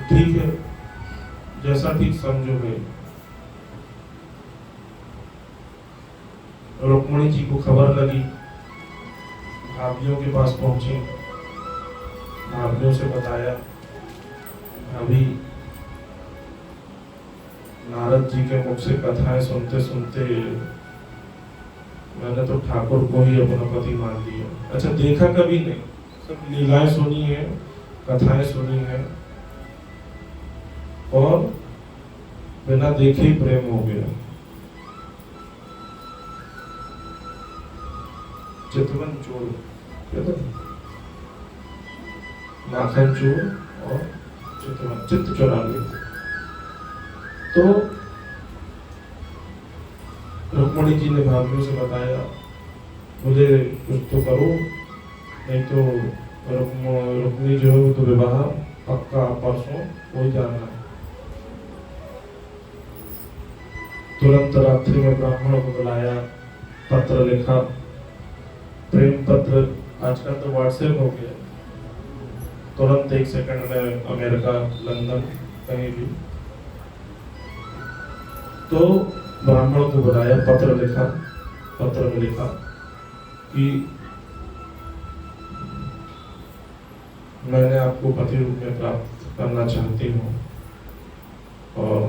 ठीक है, जैसा ठीक समझोगे। रुक्मणी जी को खबर लगी, भाभियों के पास पहुंची, भाभियों से बताया, भाभी नारद जी के मुख से कथाएं सुनते सुनते मैंने तो ठाकुर को ही अपना पति मान लिया। अच्छा, देखा कभी नहीं, सब लीलाएं सुनी है, कथाएं सुनी है, और बिना देखे ही प्रेम हो गया। चितवन चोर, माखन चोर और चितवन, चित्त चुरा लिया। तो रुक्मणी जी ने भाभियों से बताया, मुझे कुछ तो करो, नहीं तो रुक्मणी जो है तो विवाह पक्का परसों हो जाना है। तुरंत रात्रि में ब्राह्मणों को बुलाया, पत्र लिखा, प्रेम पत्र। आजकल तो व्हाट्सएप हो गया, तुरंत 1 सेकंड में अमेरिका, लंदन, कहीं भी। तो ब्राह्मणों को बुलाया, पत्र लिखा, पत्र में लिखा कि मैंने आपको पति रूप में प्राप्त करना चाहती हूँ, और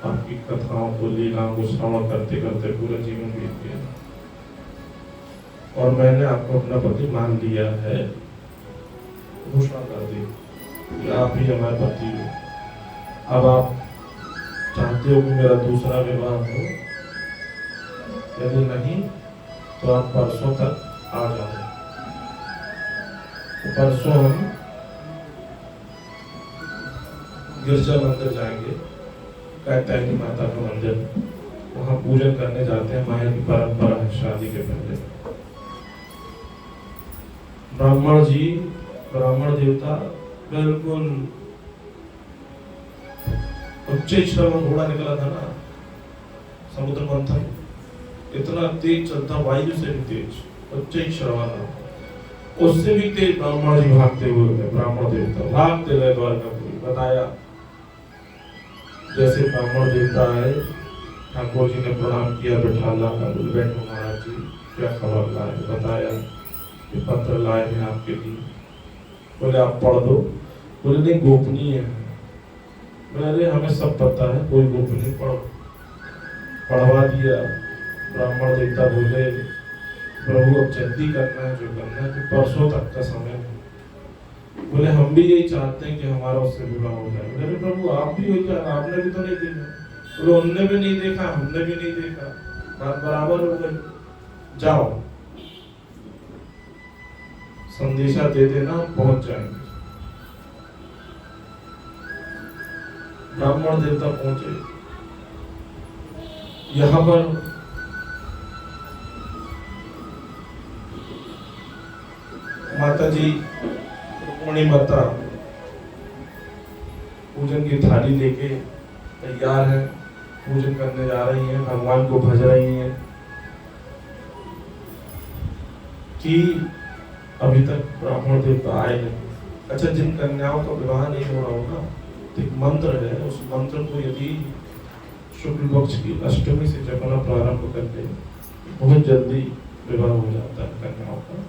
आपकी कथाओं को, लीलाओं को श्रवण करते करते पूरा जीवन बीत गया, और मैंने आपको अपना पति मान लिया है। घोषणा कर दी कि आप ही हमारे पति हो। अब आप चाहते हो कि मेरा दूसरा विवाह हो, यदि नहीं तो आप परसों तक आ जाओ। तो परसों हम गिरजा मंदिर जाएंगे, कात्यायनी माता का मंदिर, वहां पूजन करने जाते हैं। माया की परंपरा है शादी के पहले। ब्राह्मण जी, ब्राह्मण देवता बिल्कुल उच्च श्रवण घोड़ा निकला था ना, समुद्र मंथन इतना तेज चलता, वायु से भी तेज, उच्च श्रवण, उससे भी तेज ब्राह्मण जी भागते हुए, ब्राह्मण देवता भागते गए द्वारकापुरी। बताया जैसे ब्राह्मण देवता आए, ठाकुर जी ने प्रणाम किया, बिठाला, बैठो महाराज जी, क्या खबर लाए? बताया कि पत्र लाए हैं आपके लिए। बोले आप पढ़ दो। बोले नहीं, गोपनीय है। बोले हमें सब पता है, कोई गोपनीय, पढ़ो। पढ़वा दिया। ब्राह्मण देवता बोले प्रभु अब जल्दी करना है, जो करना है, कि परसों तक का समय है। बोले हम भी यही चाहते हैं कि हमारा उससे विवाह हो जाए। बोले प्रभु आप भी हो जाए, आपने भी तो नहीं देखा। बोले उनने भी नहीं देखा, हमने भी नहीं देखा, बात बराबर हो गई, जाओ। संदेशा दे देना, पहुंच जाएंगे। ब्राह्मण देवता पहुंचे। यहां पर माता जी रुक्मिणी माता पूजन की थाली लेके तैयार है, पूजन करने जा रही हैं, भगवान को भज रही हैं कि अभी तक ब्राह्मण देवता आए नहीं। अच्छा, जिन कन्याओं का विवाह नहीं हो रहा होगा तो एक मंत्र है, उस मंत्र को यदि शुक्ल पक्ष की अष्टमी से जपना प्रारंभ कर दे, बहुत जल्दी विवाह हो जाता है कन्याओं का।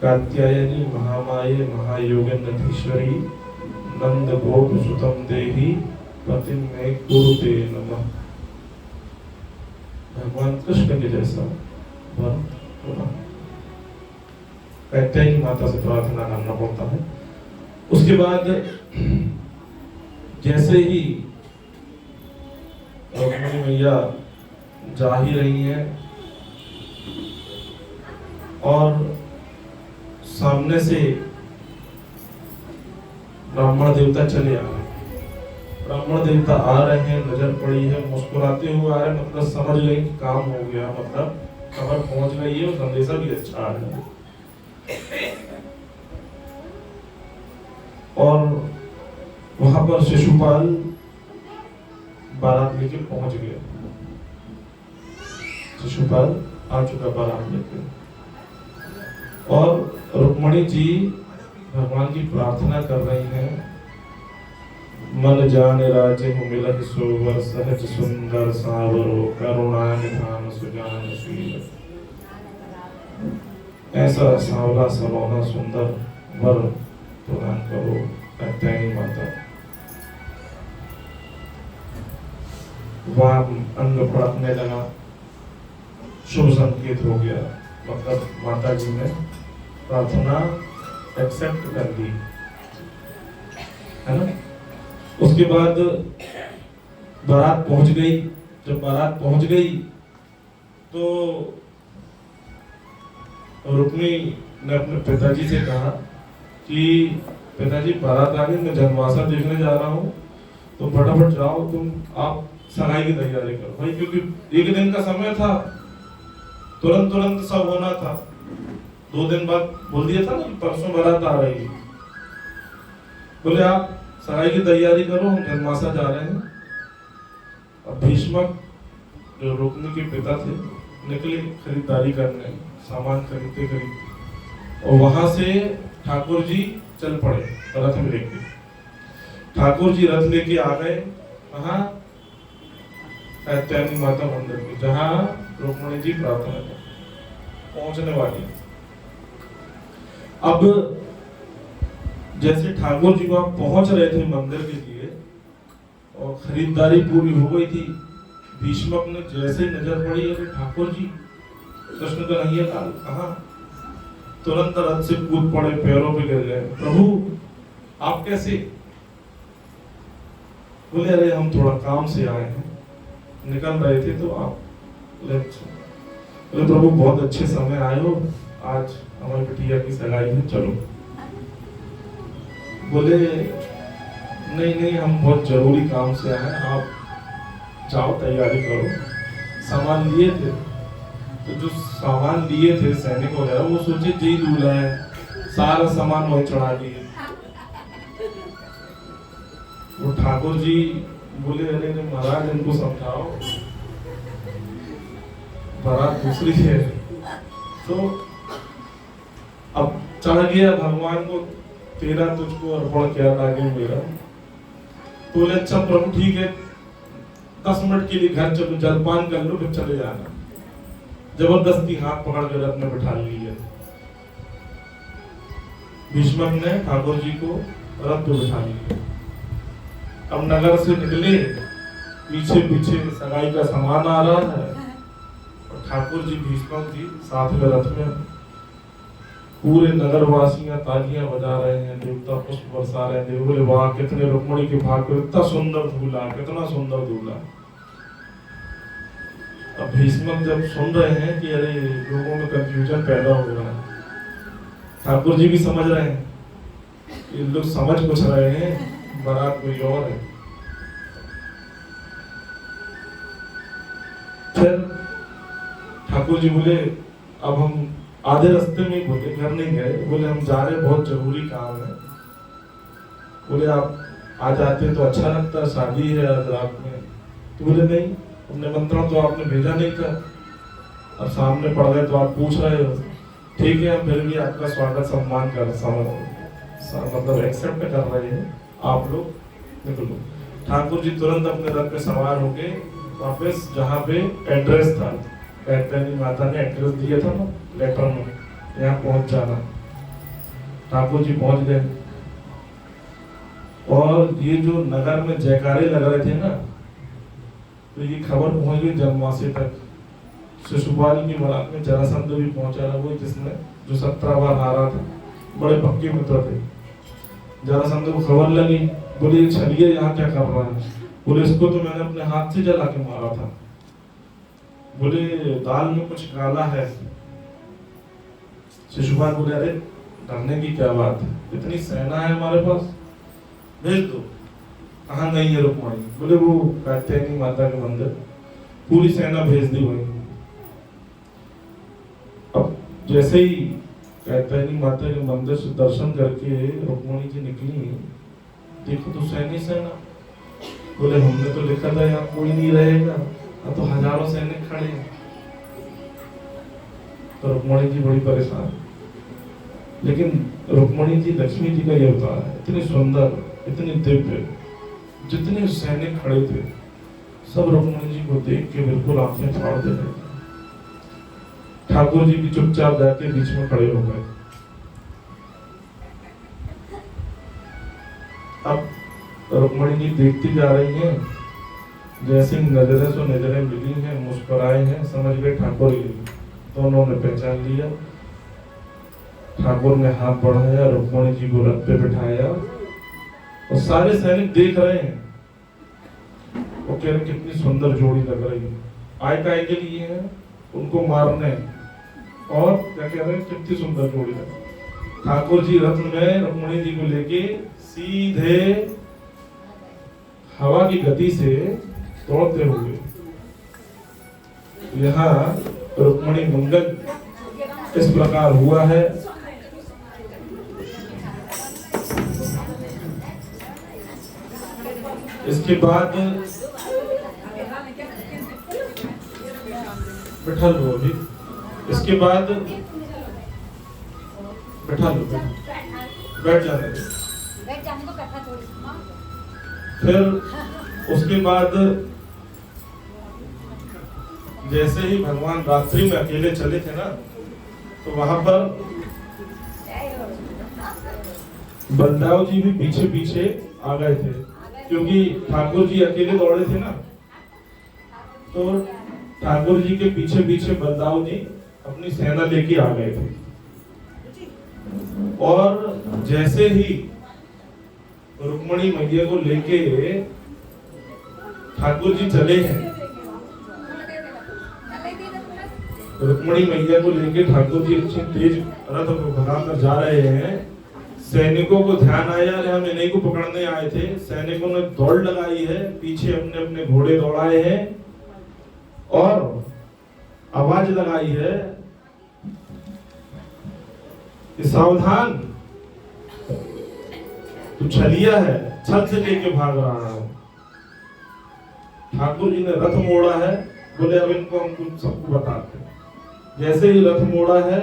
कात्यायनी महामाये महायोगेन्द्रीश्वरी नंद गोप सुतम देवी पति में कुरुते नमः। भगवान कृष्ण के जैसा वर होना, कहते हैं कि माता से प्रार्थना करना पड़ता है। उसके बाद जैसे ही रुक्मिणी मैया जा ही रही हैं और सामने से ब्राह्मण देवता चले आ रहे हैं। ब्राह्मण देवता आ रहे हैं, नजर पड़ी है, मुस्कुराते हुए आ रहे हैं, मतलब समझ गए कि काम हो गया, मतलब खबर पहुंच गई है और संदेशा भी अच्छा आ रहा है। और वहां पर शिशुपाल बारात लेके पहुंच गया। शिशुपाल आ चुका बारात लेके, और रुक्मिणी जी भगवान की प्रार्थना कर रही हैं। मन जाने राज्य हो मिलहि सोवर सहज सुंदर सावरो करुणा निधान सुजान शील। ऐसा सावला सलोना सुंदर वर प्रदान करो कात्यायनी माता। वाम अंग फड़कने लगा, शुभ संकेत हो गया, मतलब माता जी ने प्रार्थना एक्सेप्ट कर ली, है ना। उसके बाद बारात पहुंच गई। जब बारात पहुंच गई तो रुक्मिणी ने अपने पिताजी से कहा कि पिताजी बारात आ गई, मैं जनवासा देखने जा रहा हूँ, तो फटाफट जाओ तुम, आप सगाई की तैयारी करो भाई, क्योंकि एक दिन का समय था, तुरंत तुरंत सब होना था। 2 दिन बाद बोल दिया था ना कि परसों बारात आ रही है। बोले आप सगाई की तैयारी करो, हम जनवासा जा रहे हैं। अब भीष्मक जो रुक्मिणी के पिता थे निकले खरीदारी करने, सामान खरीदते खरीदते, और वहां से ठाकुर जी चल पड़े रथ में लेके। ठाकुर जी रथ लेके आ गए कहाँ? कात्यायनी माता मंदिर में, जहाँ रुक्मिणी जी प्रार्थना कर पहुंचने वाली। अब जैसे ठाकुर जी वहां पहुंच रहे थे मंदिर के लिए और खरीदारी पूरी हो गई थी, भीष्मक ने जैसे नजर पड़ी, अरे ठाकुर जी कृष्ण का नहीं है काल कहाँ? तुरंत रथ से कूद पड़े, पैरों पे गिर गए। प्रभु आप कैसे? बोले अरे हम थोड़ा काम से आए हैं, निकल रहे थे तो आप बोले प्रभु बहुत अच्छे समय आए हो, आज हमारी बिटिया की सगाई है, चलो। बोले नहीं नहीं, हम बहुत जरूरी काम से आए हैं, आप जाओ तैयारी करो। सामान लिए थे, तो जो सामान लिए थे सैनिक वगैरह, वो सोचे जी दूल्हा है, सारा सामान वहीं चढ़ा दिए। वो ठाकुर जी बोले अरे महाराज इनको समझाओ, बारात दूसरी है। तो अब चढ़ गया भगवान को, तेरा तुझको अर्पण किया लागे मेरा। तो बोले अच्छा प्रभु ठीक है, 10 मिनट के लिए घर चलो, जलपान कर लो, फिर चले जाना। जबरदस्ती हाथ पकड़ कर रथ में बिठा लिया। भीष्मक ने ठाकुर जी को रथ पे बिठा लिया। अब नगर से निकले, पीछे पीछे सगाई का सामान आ रहा है और ठाकुर जी भीष्मक जी साथ में रथ में। पूरे नगर वासियां तालियां बजा रहे हैं, देवता पुष्प बरसा रहे हैं। बोले वाह कितने रुक्मिणी के भाग पे इतना सुंदर दूल्हा, कितना सुंदर दूल्हा। अब भीष्मक जब सुन रहे हैं कि अरे लोगों में कंफ्यूजन पैदा हो रहा है, ठाकुर जी भी समझ रहे हैं, ये लोग समझ कुछ रहे हैं, बारात कोई और है। फिर ठाकुर जी बोले अब हम आधे रास्ते में ही बोले, घर नहीं गए, बोले हम जा रहे, बहुत जरूरी काम है। बोले आप आ जाते तो अच्छा लगता, शादी है आज रात में। तो बोले नहीं, निमंत्रण तो आपने भेजा नहीं था, अब सामने पड़ गए तो आप पूछ रहे हो, ठीक है हम फिर भी आपका स्वागत सम्मान कर मतलब एक्सेप्ट कर रहे हैं, आप लोग निकलो। ठाकुर जी तुरंत अपने रथ पे सवार होके वापस जहाँ पे एड्रेस था, कैतनी माता ने एड्रेस दिया था ना लेटर में, यहाँ पहुंच जाना। ठाकुर जी पहुंच गए और ये जो नगर में जयकारे लग रहे थे ना, तो ये खबर पहुंच गई जनवासी तक। शिशुपाल की बारात में जरासंध भी पहुंचा रहा, वो जिसने जो 17 बार हारा था, बड़े पक्के मित्र थे। जरासंध को खबर लगी, बोले छलिए यहाँ क्या कर रहा है? बोले इसको तो मैंने अपने हाथ से जला के मारा था। बोले दाल में कुछ काला है। शिशुपाल बोले अरे डरने की क्या बात है, इतनी सेना है हमारे पास, भेज दो। कहाँ गई है रुक्मणी? बोले वो कात्यायनी माता के मंदिर, पूरी सेना भेज दी वहीं। अब जैसे ही कात्यायनी माता के मंदिर से दर्शन करके रुक्मणी जी निकली, देखो तो सैनिक सेना। बोले हमने तो लिखा था यहाँ कोई नहीं रहेगा, अब तो हजारों सैनिक खड़े हैं। तो रुक्मणी जी बड़ी परेशान। लेकिन रुक्मणी जी लक्ष्मी जी का ये अवतार है, इतनी सुंदर, इतनी दिव्य, जितने सैनिक खड़े थे सब रुक्मणी जी को देख के बिल्कुल आंखें फाड़ दे रहे थे। ठाकुर जी भी चुपचाप जाके बीच में खड़े हो गए। अब रुक्मणी जी देखती जा रही हैं, जैसे नजरें से नजरें मिली हैं, मुस्कुराए हैं, समझ गए ठाकुर जी, तो उन्होंने पहचान लिया। ठाकुर ने हाथ बढ़ाया, रुक्मणी जी को रथ पे बिठाया और सारे सैनिक देख रहे हैं, वो कह रहे कितनी सुंदर जोड़ी लग रही है, आय काय के लिए है उनको मारने, और क्या कह रहे हैं कितनी सुंदर जोड़ी लग रही है। ठाकुर जी रथ में रुक्मणी जी को लेके सीधे हवा की गति से दौड़ते हुए यहाँ रुक्मणी मंगल इस प्रकार हुआ है। इसके बाद बैठा लो, अभी इसके बाद बैठा लो, बैठ जाने दो। फिर उसके बाद जैसे ही भगवान रात्रि में अकेले चले थे ना, तो वहां पर बलदाव जी भी पीछे पीछे आ गए थे, क्योंकि ठाकुर जी अकेले दौड़े थे ना, तो ठाकुर जी के पीछे पीछे बलदाव जी अपनी सेना लेके आ गए थे। और जैसे ही रुक्मणी मैया को लेके ठाकुर जी चले हैं, रुक्मणी मैया को लेके ठाकुर जी अच्छी तेज रथ को भगाकर जा रहे हैं। सैनिकों को ध्यान आया, हम इन्हीं को पकड़ने आए थे। सैनिकों ने दौड़ लगाई है, पीछे अपने अपने घोड़े दौड़ाए हैं और आवाज लगाई है कि सावधान, तू छलिया है, छल से लेके भाग रहा है। ठाकुर जी ने रथ मोड़ा है, बोले अब इनको हम कुछ सबको बताते हैं। जैसे ही रथ मोड़ा है,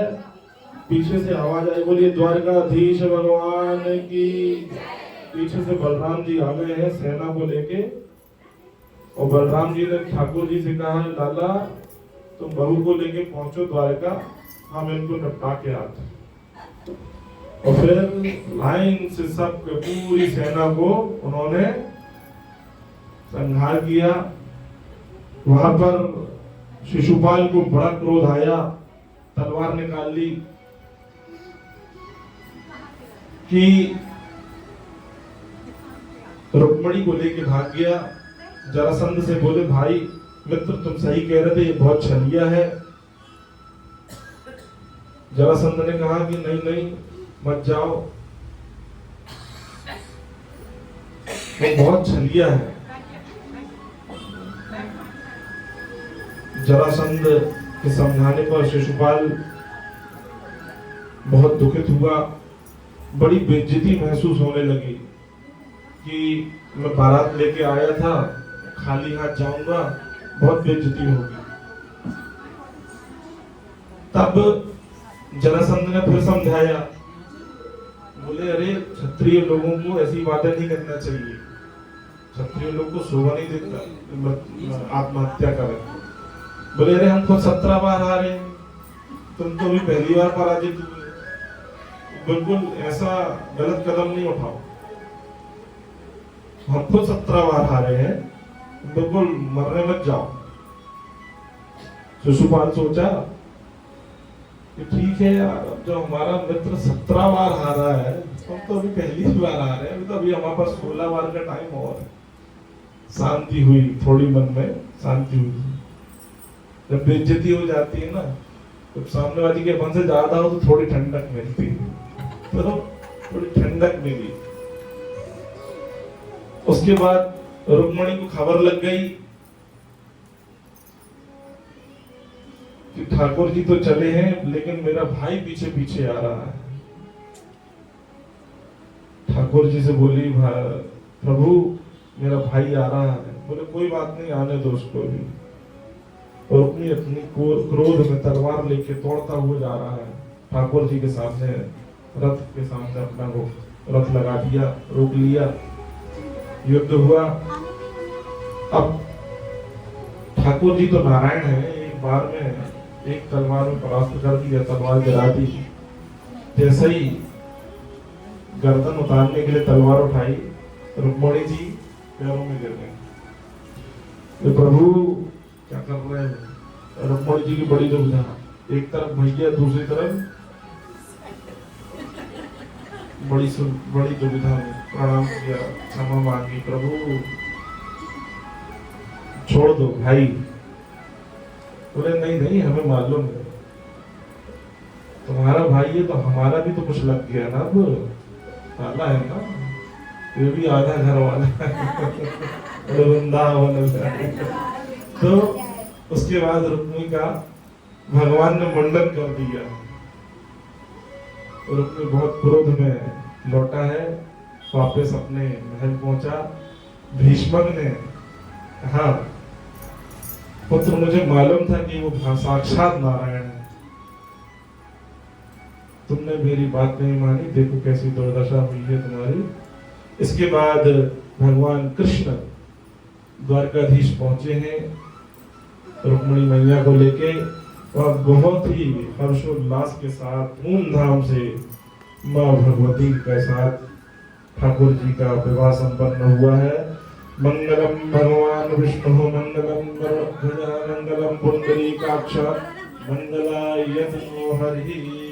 पीछे से आवाज आई, बोलिए द्वारकाधीश भगवान की। पीछे से बलराम जी आ गए हैं सेना को लेके, और बलराम जी ने ठाकुर जी से कहा है लाला तुम बहू को लेके पहुंचो द्वारका, हम इनको निपटा के आते। और फिर लाइन से सब पूरी सेना को उन्होंने संहार किया। वहां पर शिशुपाल को बड़ा क्रोध आया, तलवार निकाल ली कि रुक्मणी को लेके भाग गया। जरासंध से बोले भाई मित्र तुम सही कह रहे थे, ये बहुत छलिया है। जरासंध ने कहा कि नहीं नहीं, मत जाओ, वो बहुत छलिया है। जरासंध के समझाने पर शिशुपाल बहुत दुखित हुआ, बड़ी बेइज्जती महसूस होने लगी कि मैं बारात लेके आया था, खाली हाथ जाऊंगा, बहुत बेइज्जती होगी। तब जरासंध ने फिर समझाया, बोले अरे क्षत्रिय लोगों को ऐसी बातें नहीं करना चाहिए, क्षत्रिय लोग को शोभा नहीं देता आत्महत्या करें। बोले अरे हम खुद 17 बार हारे, तुम तो भी पहली बार पराजित हुए, बिल्कुल ऐसा गलत कदम नहीं उठाओ। हम खुद 17 बार हारे हैं, बिल्कुल मरने मत जाओ। शिशुपाल सोचा कि ठीक है यार, अब जो हमारा मित्र 17 बार हारा है, हम तो अभी पहली बार आ रहे हैं, अभी तो अभी हमारे पास 16 बार का टाइम और है। शांति हुई, थोड़ी मन में शांति हुई। जब बेइज्जती हो जाती है ना, तो सामने वाली के मन से ज्यादा हो तो थोड़ी ठंडक मिलती है, तो थोड़ी ठंडक मिली। उसके बाद रुक्मणी को खबर लग गई कि ठाकुर जी तो चले हैं, लेकिन मेरा भाई पीछे पीछे आ रहा है। ठाकुर जी से बोली, प्रभु मेरा भाई आ रहा है। बोले कोई बात नहीं, आने दो उसको भी। और अपनी अपनी क्रोध में तलवार लेके दौड़ता हुआ जा रहा है। ठाकुर जी के सामने, रथ के सामने अपना वो रथ लगा दिया, रोक लिया, युद्ध हुआ। अब ठाकुर जी तो नारायण है, एक बार में एक तलवार में परास्त कर दिया, तलवार गिरा दी। जैसे ही गर्दन उतारने के लिए तलवार उठाई, रुक्मणी जी पैरों में गिर गए। तो प्रभु क्या कर रहे हैं? रुक्मणी जी की बड़ी दुविधा, एक तरफ भैया, दूसरी तरफ बड़ी दुविधा में प्रणाम किया, क्षमा मांगी, प्रभु छोड़ दो भाई। बोले नहीं नहीं, हमें मालूम है तुम्हारा भाई है, तो हमारा भी तो कुछ लग गया ना, अब साला है ना, ये भी आधा घर वाला है वृंदावन। तो उसके बाद रुक्मिणी का भगवान ने मुंडन कर दिया। रुक्मिणी बहुत क्रोध में लौटा है, वापस अपने महल पहुंचा। भीष्मक ने कहा, पुत्र मुझे मालूम था कि वो साक्षात नारायण है, तुमने मेरी बात नहीं मानी, देखो कैसी दुर्दशा हुई है तुम्हारी। इसके बाद भगवान कृष्ण द्वारकाधीश पहुंचे हैं रुक्मिणी मैया को लेके, और बहुत ही हर्षोल्लास के साथ धूमधाम से माँ भगवती के साथ ठाकुर जी का विवाह संपन्न हुआ है। मंगलम भगवान विष्णु, मंगलम गरुड़ध्वज, मंगलम पुंडरीकाक्ष, मंगलाय तनो हरि।